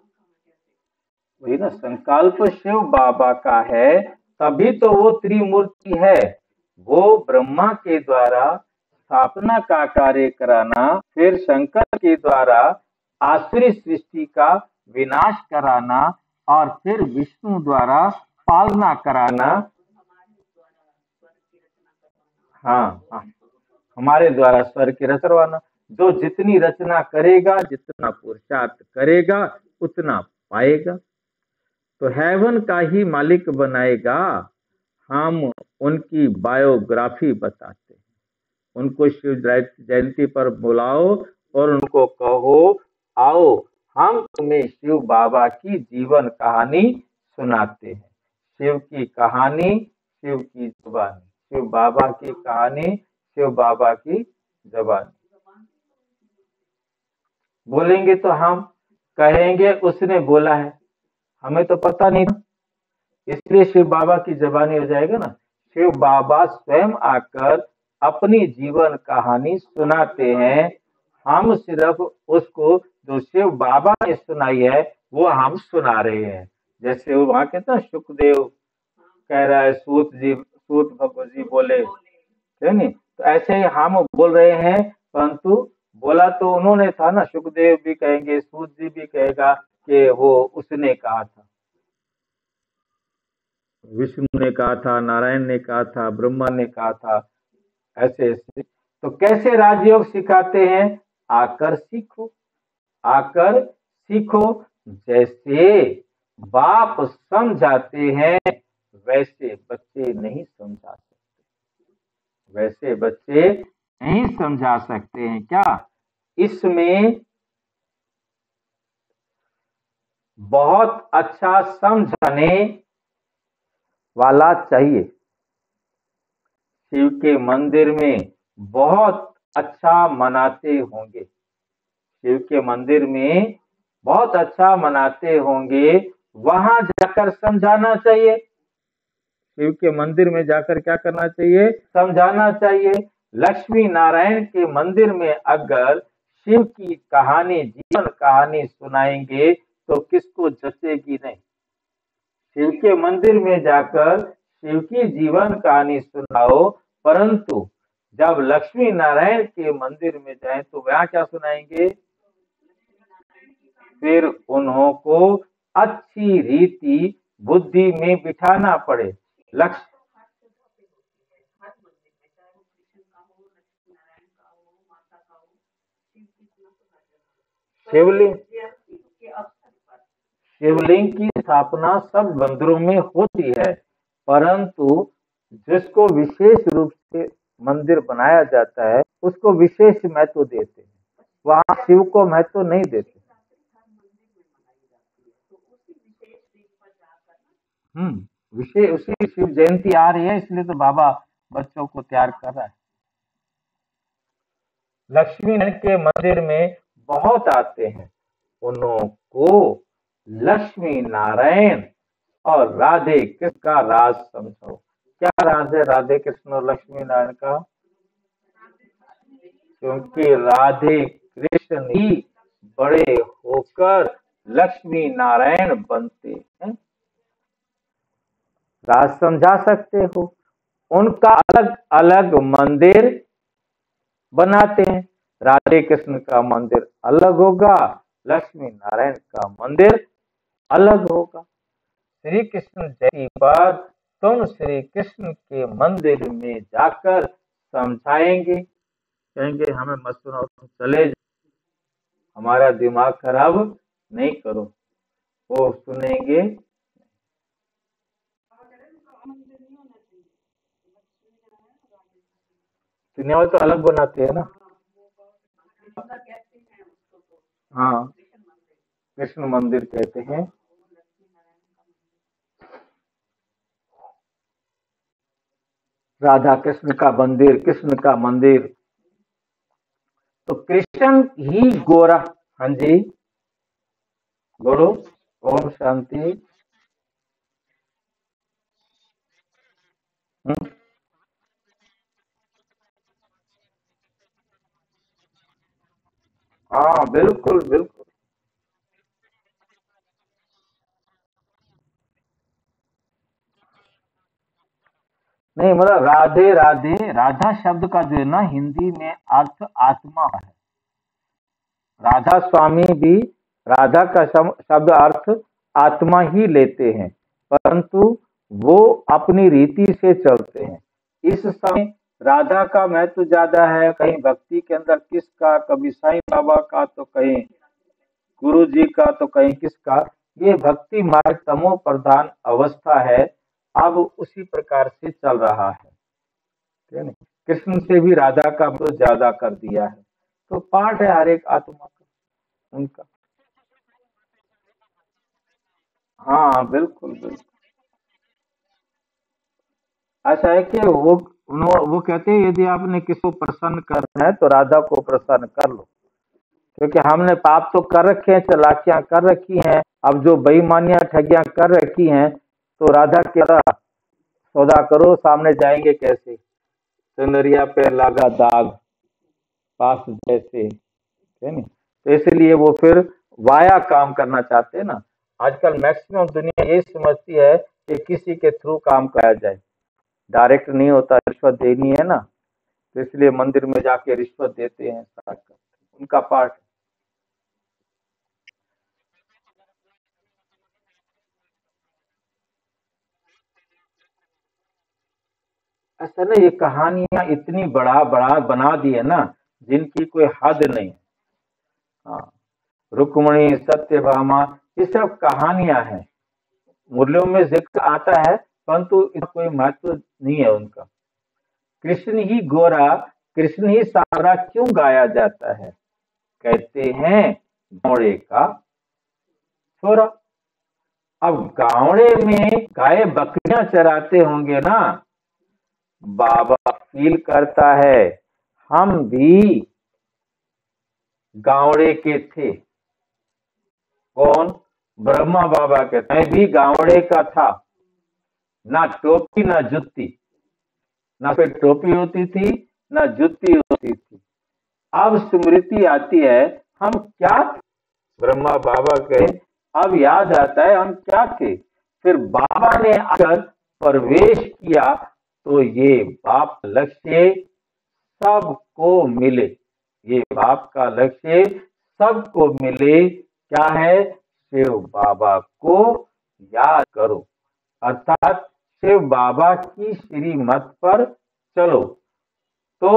वही ना, संकल्प शिव बाबा का है, तभी तो वो त्रिमूर्ति है। वो ब्रह्मा के द्वारा स्थापना का कार्य कराना, फिर शंकर के द्वारा आसुरी सृष्टि का विनाश कराना, और फिर विष्णु द्वारा पालना कराना। हाँ हाँ, हमारे द्वारा स्वर्ग की रचवाना। जो जितनी रचना करेगा, जितना पुरुषार्थ करेगा, उतना पाएगा। तो हेवन का ही मालिक बनाएगा। हम उनकी बायोग्राफी बताते हैं। उनको शिव जयंती पर बुलाओ और उनको कहो, आओ हम तुम्हें शिव बाबा की जीवन कहानी सुनाते हैं। शिव की कहानी, शिव की जुबानी, शिव बाबा की कहानी, शिव बाबा की जुबानी। बोलेंगे तो हम कहेंगे उसने बोला है, हमें तो पता नहीं था, इसलिए शिव बाबा की जबानी हो जाएगा ना। शिव बाबा स्वयं आकर अपनी जीवन कहानी सुनाते हैं। हम सिर्फ उसको जो शिव बाबा ने सुनाई है वो हम सुना रहे हैं। जैसे वो वहां कहते हैं सुखदेव कह रहा है, सूत भगवत जी बोले, है नहीं, तो ऐसे ही हम बोल रहे हैं, परंतु बोला तो उन्होंने था ना। सुखदेव भी कहेंगे, सूत जी भी कहेगा कि वो उसने कहा था, विष्णु ने कहा था, नारायण ने कहा था, ब्रह्मा ने कहा था। ऐसे ऐसे तो कैसे राजयोग सिखाते हैं? आकर सीखो, आकर सीखो। जैसे बाप समझाते हैं वैसे बच्चे नहीं समझा सकते, वैसे बच्चे नहीं समझा सकते हैं। क्या इसमें बहुत अच्छा समझाने वाला चाहिए। शिव के मंदिर में बहुत अच्छा मनाते होंगे, शिव के मंदिर में बहुत अच्छा मनाते होंगे, वहां जाकर समझाना चाहिए। शिव के मंदिर में जाकर क्या करना चाहिए? समझाना चाहिए। लक्ष्मी नारायण के मंदिर में अगर शिव की कहानी, जीवन कहानी सुनाएंगे तो किसको जचेगी नहीं। शिव के मंदिर में जाकर शिव की जीवन कहानी सुनाओ, परंतु जब लक्ष्मी नारायण के मंदिर में जाएं तो वहां क्या सुनाएंगे? फिर उन्हों को अच्छी रीति बुद्धि में बिठाना पड़े। लक्ष्य शिवलिंग, शिवलिंग की स्थापना सब मंदिरों में होती है, परंतु जिसको विशेष रूप से मंदिर बनाया जाता है उसको विशेष महत्व देते हैं, वहां शिव को महत्व नहीं देते। विशेष उसी शिव जयंती आ रही है, इसलिए तो बाबा बच्चों को तैयार कर रहा है। लक्ष्मी नारायण के मंदिर में बहुत आते हैं, उनको लक्ष्मी नारायण और राधे कृष्ण का राज समझो। क्या राज है राधे कृष्ण और लक्ष्मी नारायण का? क्योंकि राधे कृष्ण ही बड़े होकर लक्ष्मी नारायण बनते हैं। राज समझा सकते हो? उनका अलग अलग मंदिर बनाते हैं। राधे कृष्ण का मंदिर अलग होगा, लक्ष्मी नारायण का मंदिर अलग होगा। श्री कृष्ण जयंती पर तुम श्री कृष्ण के मंदिर में जाकर समझाएंगे, कहेंगे हमें मत सुनाओ, तुम चले जाओ, हमारा दिमाग खराब नहीं करो। वो सुनेंगे। सुनने वाले तो अलग बनाते हैं ना। हाँ, कृष्ण मंदिर कहते हैं। राधा कृष्ण का मंदिर, कृष्ण का मंदिर। तो कृष्ण ही गोरा। हाँ जी, बोलो। ओम शांति। हम्म, हाँ बिल्कुल बिल्कुल। नहीं मतलब राधे राधे, राधा शब्द का जो है ना हिंदी में अर्थ आत्मा है। राधा स्वामी भी राधा का शब्द अर्थ आत्मा ही लेते हैं, परंतु वो अपनी रीति से चलते हैं। इस समय राधा का महत्व ज्यादा है, कहीं भक्ति के अंदर किसका, कभी साईं बाबा का तो कहीं गुरु जी का तो कहीं किसका। ये भक्ति मार्ग तमो प्रधान अवस्था है, अब उसी प्रकार से चल रहा है ना? कृष्ण से भी राधा का तो ज्यादा कर दिया है, तो पाठ है हर एक आत्मा का उनका। हाँ बिल्कुल बिल्कुल। ऐसा है कि वो कहते हैं यदि आपने किसी को प्रसन्न करना है तो राधा को प्रसन्न कर लो, क्योंकि हमने पाप तो कर रखे हैं, चालाकियां कर रखी हैं, अब जो बेईमानियां ठगियां कर रखी हैं, तो राधा के साथ सौदा करो, सामने जाएंगे कैसे? सुनरिया पे लगा दाग, पास जैसे, है नहीं? तो इसलिए वो फिर वाया काम करना चाहते हैं ना। आजकल मैक्सिमम दुनिया ये समझती है कि किसी के थ्रू काम कराया जाए, डायरेक्ट नहीं होता, रिश्वत देनी है ना, तो इसलिए मंदिर में जाके रिश्वत देते हैं, स्टार्ट करते हैं। उनका पार्ट। ऐसा ना, ये कहानियां इतनी बड़ा बड़ा बना दी है ना, जिनकी कोई हद नहीं है। हाँ, रुक्मणी सत्यभामा, ये सब कहानियां हैं, मुरलियों में जिक्र आता है, परंतु इसका कोई महत्व नहीं है उनका। कृष्ण ही गोरा, कृष्ण ही सावरा क्यों गाया जाता है? कहते हैं घोड़े का छोरा। अब गावड़े में गाय बकरियां चराते होंगे ना, बाबा फील करता है हम भी गावड़े के थे। कौन? ब्रह्मा बाबा के, मैं भी गावड़े का था, ना टोपी ना जुत्ती, ना फिर टोपी होती थी ना जुत्ती होती थी। अब स्मृति आती है हम क्या थे? ब्रह्मा बाबा के अब याद आता है हम क्या थे। फिर बाबा ने आकर प्रवेश किया, तो ये बाप लक्ष्य सबको मिले, ये बाप का लक्ष्य सबको मिले। क्या है? शिव बाबा को याद करो, अर्थात शिव बाबा की श्रीमत पर चलो, तो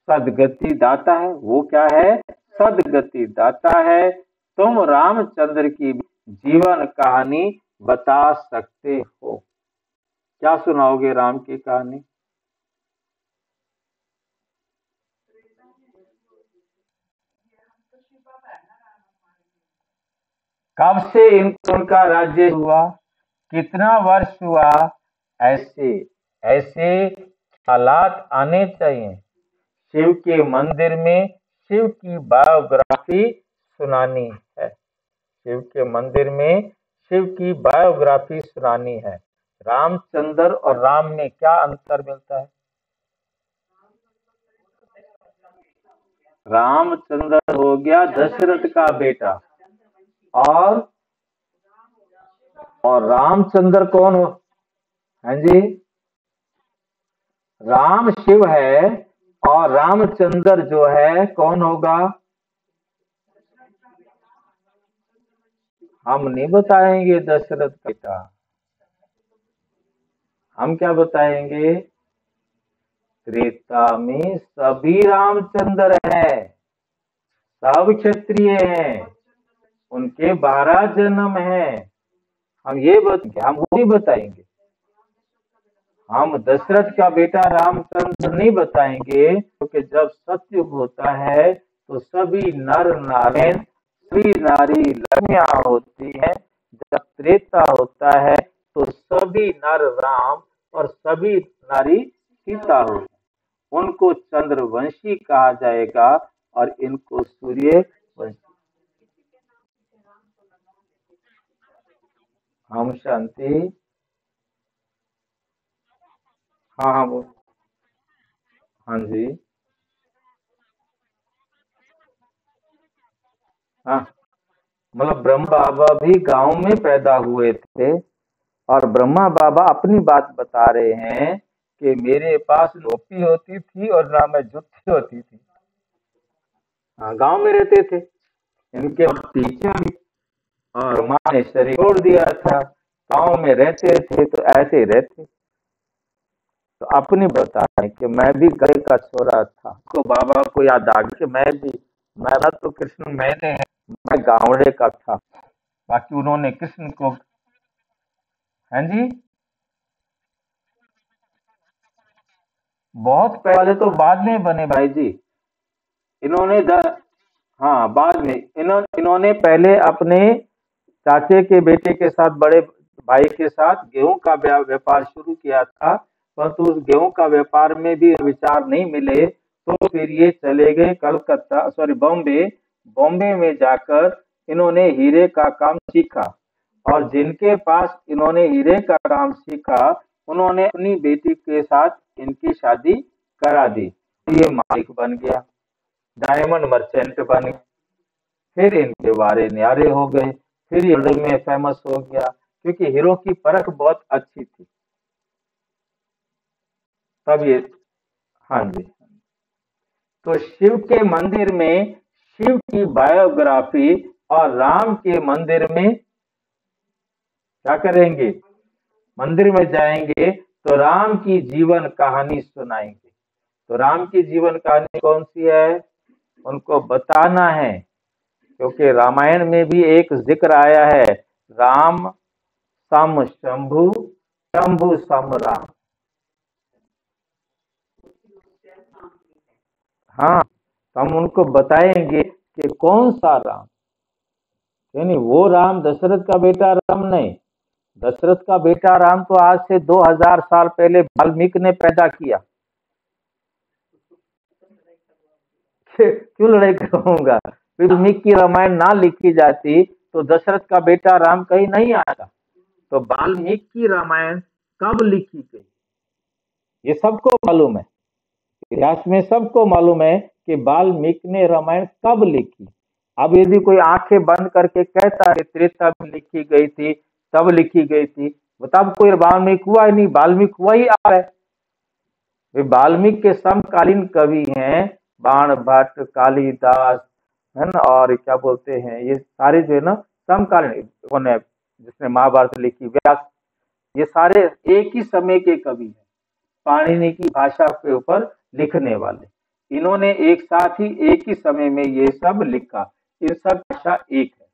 सदगति दाता है। वो क्या है? सदगति दाता है। तुम रामचंद्र की जीवन कहानी बता सकते हो। क्या सुनाओगे राम की कहानी? कब से इनको उनका राज्य हुआ, कितना वर्ष हुआ, ऐसे ऐसे हालात आने चाहिए। शिव के मंदिर में शिव की बायोग्राफी सुनानी है, शिव के मंदिर में शिव की बायोग्राफी सुनानी है। रामचंद्र और राम में क्या अंतर मिलता है? रामचंद्र हो गया दशरथ का बेटा, और रामचंद्र कौन हो? हाँ जी, राम शिव है, और रामचंद्र जो है कौन होगा? हम नहीं बताएंगे दशरथ का बेटा, हम क्या बताएंगे? त्रेता में सभी रामचंद्र हैं, सब क्षत्रिय हैं, उनके 12 जन्म हैं। हम वो नहीं बताएंगे। हम दशरथ का बेटा रामचंद्र नहीं बताएंगे, क्योंकि जब सतयुग होता है तो सभी नर नारायण, सभी नारी लक्ष्मियां होती हैं। जब त्रेता होता है तो सभी नर राम और सभी नारी सीता होती, उनको चंद्रवंशी कहा जाएगा और इनको सूर्य वंशी। हम शांति। हाँ हाँ वो। हाँ जी। हाँ, मतलब ब्रह्म बाबा भी गांव में पैदा हुए थे, और ब्रह्मा बाबा अपनी बात बता रहे हैं कि मेरे पास टोपी होती थी और ना मैं जुत्ती होती थी। हाँ, गांव में रहते थे, इनके टीचर, और माँ ने शरीर छोड़ दिया था। गांव में रहते थे तो ऐसे ही रहते। तो अपनी बता रहे कि मैं भी गए का छोरा था, तो बाबा को याद आ गया कि मैं भी, मेरा तो कृष्ण मैंने है, मैं गावड़े का था। बाकी उन्होंने कृष्ण को। हाँ जी। बहुत पहले तो बाद में बने भाई जी। इन्होंने हाँ, बाद में इन्होंने पहले अपने चाचे के बेटे के साथ, बड़े भाई के साथ गेहूं का व्यापार शुरू किया था। परंतु उस गेहूं का व्यापार में भी विचार नहीं मिले, तो फिर ये चले गए कलकत्ता, सॉरी बॉम्बे। बॉम्बे में जाकर इन्होंने हीरे का काम सीखा, और जिनके पास इन्होंने हीरे का काम सीखा, उन्होंने अपनी बेटी के साथ इनकी शादी करा दी। ये मालिक बन गया, डायमंड मर्चेंट बन गया। फिर इनके बारे न्यारे हो गए, फिर ये वर्ल्ड में फेमस हो गया, क्योंकि हीरो की परख बहुत अच्छी थी। तब ये। हाँ जी। तो शिव के मंदिर में शिव की बायोग्राफी, और राम के मंदिर में क्या करेंगे, मंदिर में जाएंगे तो राम की जीवन कहानी सुनाएंगे। तो राम की जीवन कहानी कौन सी है, उनको बताना है, क्योंकि रामायण में भी एक जिक्र आया है, राम सम शंभु, शंभु सम राम। हाँ, तो हम उनको बताएंगे कि कौन सा राम, यानी वो राम दशरथ का बेटा राम नहीं। दशरथ का बेटा राम तो आज से 2000 साल पहले वाल्मीकि ने पैदा किया। क्यों लड़ाई करूंगा, वाल्मीकि की रामायण ना लिखी जाती तो दशरथ का बेटा राम कहीं नहीं आता। तो वाल्मीकि की रामायण कब लिखी गई, ये सबको मालूम है। इतिहास में सबको मालूम है कि वाल्मीकि ने रामायण कब लिखी। अब यदि कोई आंखें बंद करके कहता है त्रेता में लिखी गई थी, तब लिखी गई थी, तब कोई वाल्मीकि हुआ ही नहीं, वाल्मीकि हुआ ही आ है। वे वाल्मीकि के समकालीन कवि हैं, बाण भट्ट, कालिदास, है ना, और क्या बोलते हैं, ये सारे जो है ना समकालीन, कौन है जिसने महाभारत लिखी, व्यास, ये सारे एक ही समय के कवि हैं, पाणिनि की भाषा के ऊपर लिखने वाले। इन्होंने एक साथ ही एक ही समय में ये सब लिखा, इन सब भाषा एक है।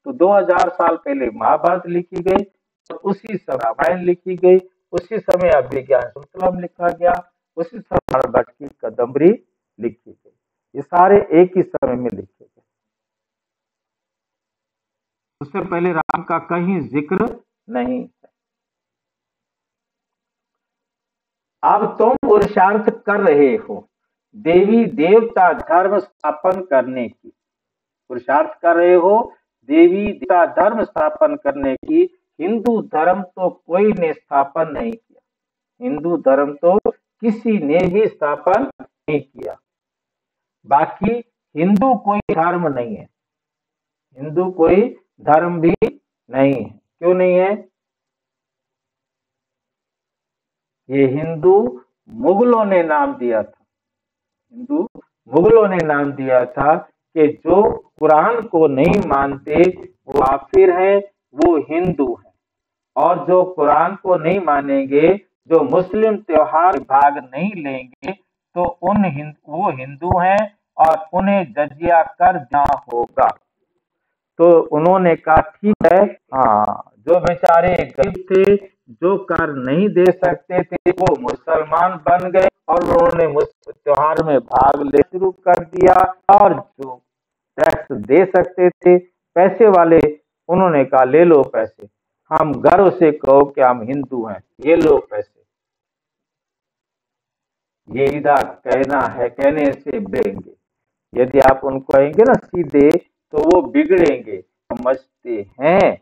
तो 2000 साल पहले महाभारत लिखी गई, और उसी समय रामायण लिखी गई, उसी समय अभिज्ञान शुक्लम लिखा गया, उसी समय भट्ट की कादम्बरी लिखी गई। ये सारे एक ही समय में लिखे गए, उससे पहले राम का कहीं जिक्र नहीं। अब तुम पुरुषार्थ कर रहे हो देवी देवता धर्म स्थापन करने की, पुरुषार्थ कर रहे हो देवी देवता धर्म स्थापन करने की। हिंदू धर्म तो कोई ने स्थापन नहीं किया, हिंदू धर्म तो किसी ने भी स्थापन नहीं किया। बाकी हिंदू कोई धर्म नहीं है, हिंदू कोई धर्म भी नहीं है। क्यों नहीं है, ये हिंदू मुगलों ने नाम दिया था, हिंदू मुगलों ने नाम दिया था कि जो कुरान को नहीं मानते वो काफिर है, वो हिंदू है। और जो कुरान को नहीं मानेंगे, जो मुस्लिम त्योहार भाग नहीं लेंगे, तो वो हिंदू हैं, और उन्हें जजिया कर देना होगा। तो उन्होंने कहा ठीक है। हाँ, जो बेचारे गरीब थे, जो कर नहीं दे सकते थे, वो मुसलमान बन गए, और उन्होंने त्योहार में भाग ले शुरू कर दिया। और जो टैक्स दे सकते थे, पैसे वाले, उन्होंने कहा ले लो पैसे, हम गर्व से कहो कि हम हिंदू हैं, ये लो पैसे। ये सीधा कहना है, कहने से बिगड़ेंगे। यदि आप उनको कहेंगे ना सीधे, तो वो बिगड़ेंगे, समझते हैं।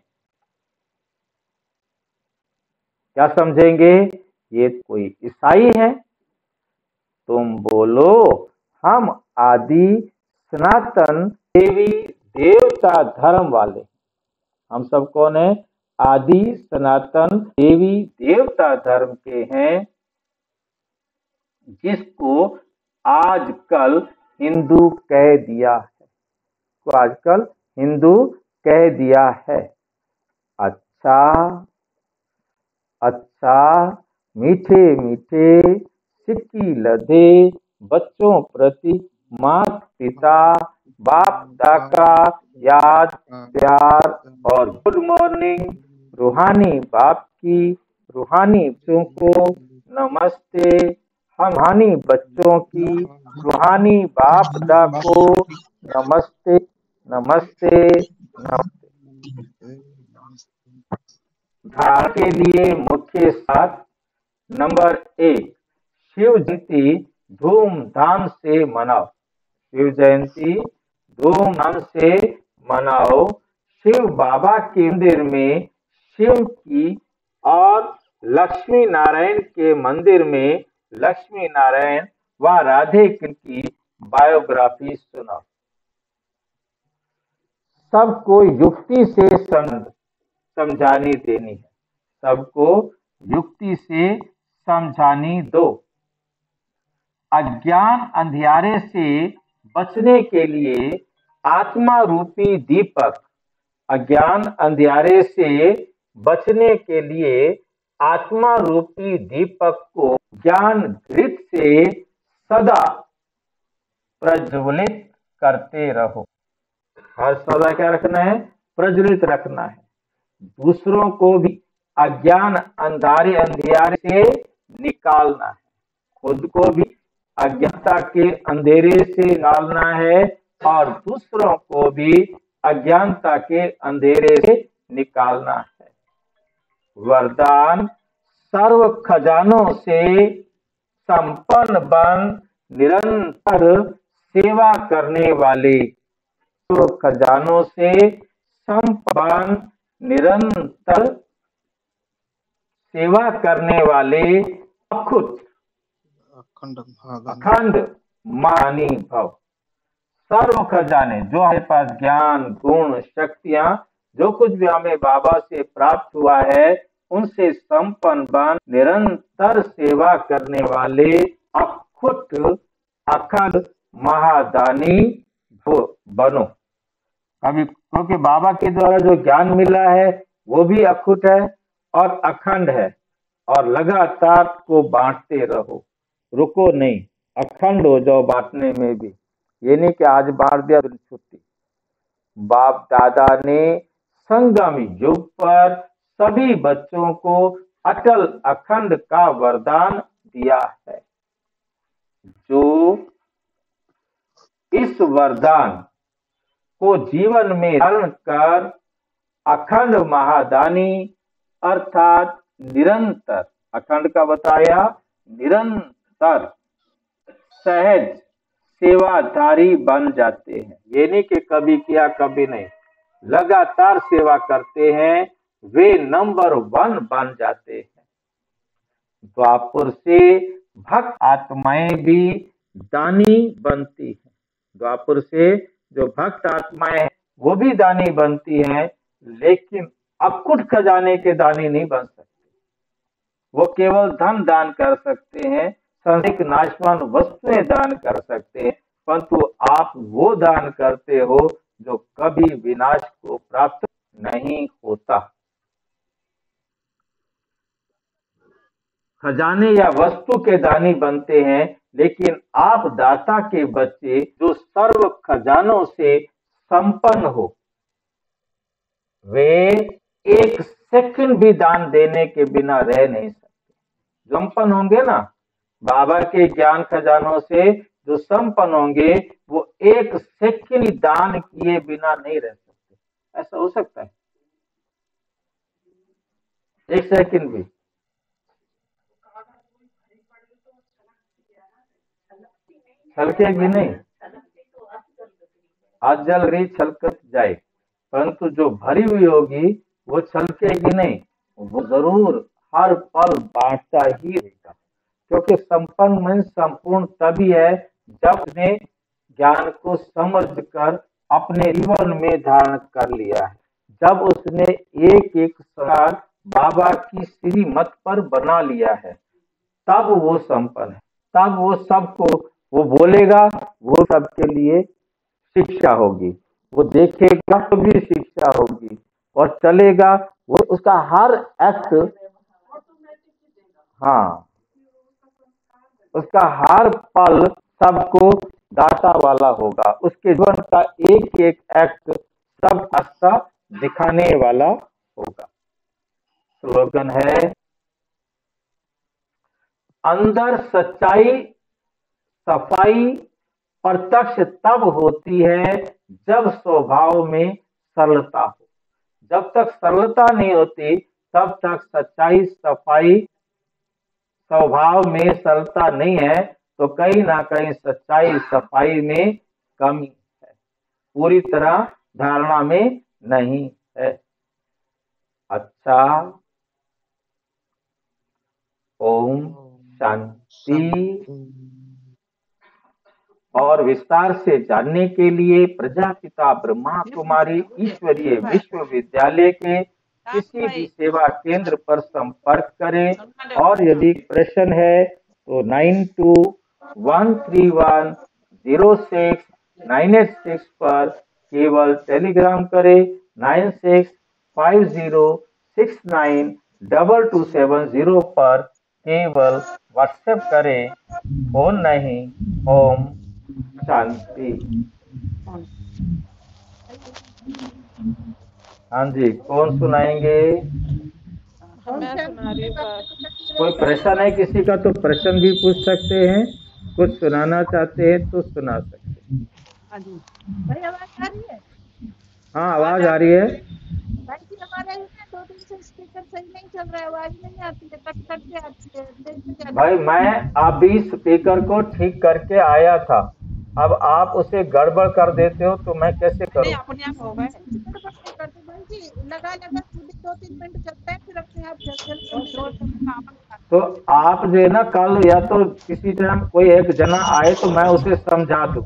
क्या समझेंगे? ये कोई ईसाई है। तुम बोलो हम आदि सनातन देवी देवता धर्म वाले। हम सब कौन है? आदि सनातन देवी देवता धर्म के हैं, जिसको आजकल हिंदू कह दिया है। तो आजकल हिंदू कह दिया है। अच्छा अच्छा, मीठे मीठे सिक्की लदे बच्चों प्रति माता पिता बाप दादा याद प्यार और गुड मॉर्निंग। रूहानी बाप की रूहानी बच्चों को नमस्ते। हम रूहानी बच्चों की रूहानी बाप दादा को नमस्ते नमस्ते नमस्ते। धारण के लिए मुख्य साथ। नंबर 1, शिव जयंती धूमधाम से मनाओ। शिव जयंती धूमधाम से मनाओ। शिव बाबा के मंदिर में शिव की और लक्ष्मी नारायण के मंदिर में लक्ष्मी नारायण व राधे कृष्ण की बायोग्राफी सुनाओ। सबको युक्ति से समझानी देनी है। सबको युक्ति से समझानी दो। अज्ञान अंधियारे से बचने के लिए आत्मा रूपी दीपक। अज्ञान अंधियारे से बचने के लिए आत्मा रूपी दीपक को ज्ञान घृत से सदा प्रज्वलित करते रहो। हर सदा क्या रखना है? प्रज्वलित रखना है। दूसरों को भी अज्ञान अंधियारे से निकालना है। खुद को भी अज्ञानता के अंधेरे से निकालना है और दूसरों को भी अज्ञानता के अंधेरे से निकालना है। वरदान, सर्व खजानों से संपन्न बन निरंतर सेवा करने वाले। सर्व खजानों से संपन्न निरंतर सेवा करने वाले अखंड महानी भव। सर्व खजाने जो हमारे पास ज्ञान गुण शक्तियां जो कुछ भी हमें बाबा से प्राप्त हुआ है, उनसे संपन्न बन निरंतर सेवा करने वाले अखुट अखंड महादानी बनो। अभी क्योंकि बाबा के द्वारा जो ज्ञान मिला है वो भी अखुट है और अखंड है, और लगातार को बांटते रहो, रुको नहीं, अखंड हो जाओ बांटने में भी। ये नहीं कि आज बांट दिया तो छुट्टी। बाप दादा ने संगम युग पर सभी बच्चों को अटल अखंड का वरदान दिया है। जो इस वरदान को जीवन में धारण कर अखंड महादानी अर्थात निरंतर, अखंड का बताया, निरंतर सहज सेवाधारी बन जाते हैं। ये नहीं कि कभी किया कभी नहीं, लगातार सेवा करते हैं, वे नंबर 1 बन जाते हैं। द्वापर से भक्त आत्माएं भी दानी बनती हैं। द्वापर से जो भक्त आत्माएं वो भी दानी बनती हैं, लेकिन अकुट खजाने के दानी नहीं बन सकते। वो केवल धन दान कर सकते हैं, संसारिक नाशवान वस्तुएं दान कर सकते हैं, परंतु आप वो दान करते हो जो कभी विनाश को प्राप्त नहीं होता। खजाने या वस्तु के दानी बनते हैं, लेकिन आप दाता के बच्चे जो सर्व खजानों से संपन्न हो, वे एक सेकंड भी दान देने के बिना रह नहीं सकते। संपन्न होंगे ना बाबा के ज्ञान खजानों से, जो संपन्न होंगे वो एक सेकंड दान किए बिना नहीं रह सकते। ऐसा हो सकता है? एक सेकंड भी? छलकेगी नहीं, आज जल रही छलक जाए, परंतु जो भरी हुई होगी वो छलकेगी नहीं, वो जरूर हर पल बांटता ही रहेगा, क्योंकि संपन्न मन संपूर्ण तभी है जब उसने ज्ञान को समझकर अपने जीवन में धारण कर लिया है, जब उसने एक एक संस्कार बाबा की श्रीमत पर बना लिया है, तब वो संपन्न है। तब वो सबको वो बोलेगा, वो सबके लिए शिक्षा होगी, वो देखेगा तो भी शिक्षा होगी, और चलेगा वो उसका हर एक्ट, हाँ, उसका हर पल सबको दाता वाला होगा, उसके जीवन का एक एक एक्ट सब रास्ता दिखाने वाला होगा। स्लोगन है, अंदर सच्चाई सफाई प्रत्यक्ष तब होती है जब स्वभाव में सरलता हो। जब तक सरलता नहीं होती तब तक सच्चाई सफाई, स्वभाव में सरलता नहीं है तो कहीं ना कहीं सच्चाई सफाई में कमी है, पूरी तरह धारणा में नहीं है। अच्छा, ओम शांति। और विस्तार से जानने के लिए प्रजापिता ब्रह्मा कुमारी ईश्वरीय विश्वविद्यालय के किसी भी सेवा केंद्र पर संपर्क करें, और यदि प्रश्न है तो 9213106986 पर केवल टेलीग्राम करें, 9650692270 पर केवल व्हाट्सएप करें, फोन नहीं। ओम शांति। हाँ जी, कौन सुनाएंगे? मैं सुना रही हूँ। कोई प्रश्न है किसी का तो प्रश्न भी पूछ सकते हैं, कुछ सुनाना चाहते हैं तो सुना सकते हैं। हाँ जी भाई, आवाज आ रही है? हाँ, आवाज आ रही है। भाई जी, हमारे यहाँ 2 दिन से स्पीकर सही नहीं चल रहा है, आवाज नहीं आती है, कट कट के आती है, देखते जाते भाई मैं अभी स्पीकर को ठीक करके आया था, अब आप उसे गड़बड़ कर देते हो तो मैं कैसे नहीं, करूं? अपने आप होगा। गड़बड़ नहीं करते भाई जी, लगा लगा 2-3 मिनट चलता है, फिर अपने आप चल तो आप जो है ना, कल या तो किसी टाइम कोई एक जना आए तो मैं उसे समझा दूं।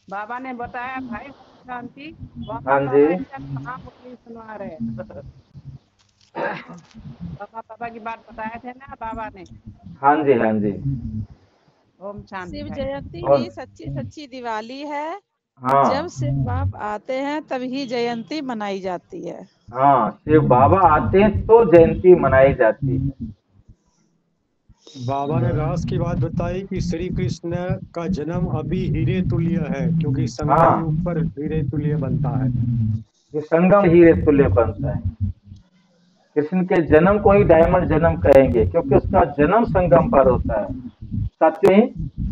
बाबा ने बताया भाई शांति, हाँ बाबा जी, कहाँ मुरली सुनवा रहे हैं। बाबा की बात बताए थे ना बाबा ने। हाँ जी, हाँ जी। ओम शांति। शिव जयंती और ही सच्ची सच्ची दिवाली है। हाँ जब शिव बाप आते हैं तभी जयंती मनाई जाती है। हाँ, शिव बाबा आते हैं तो जयंती मनाई जाती है। बाबा ने रास की बात बताई कि श्री कृष्ण का जन्म अभी हीरे तुल्य है, क्योंकि संगम हाँ, युग पर हीरे तुल्य बनता है। ये संगम हीरे तुल्य बनता है। कृष्ण के जन्म को ही डायमंड जन्म कहेंगे, क्योंकि उसका जन्म संगम पर होता है। सत्य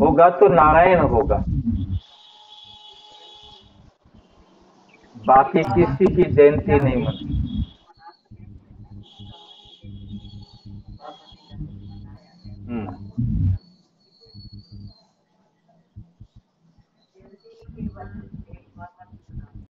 होगा तो नारायण होगा, बाकी किसी की जयंती नहीं मनती।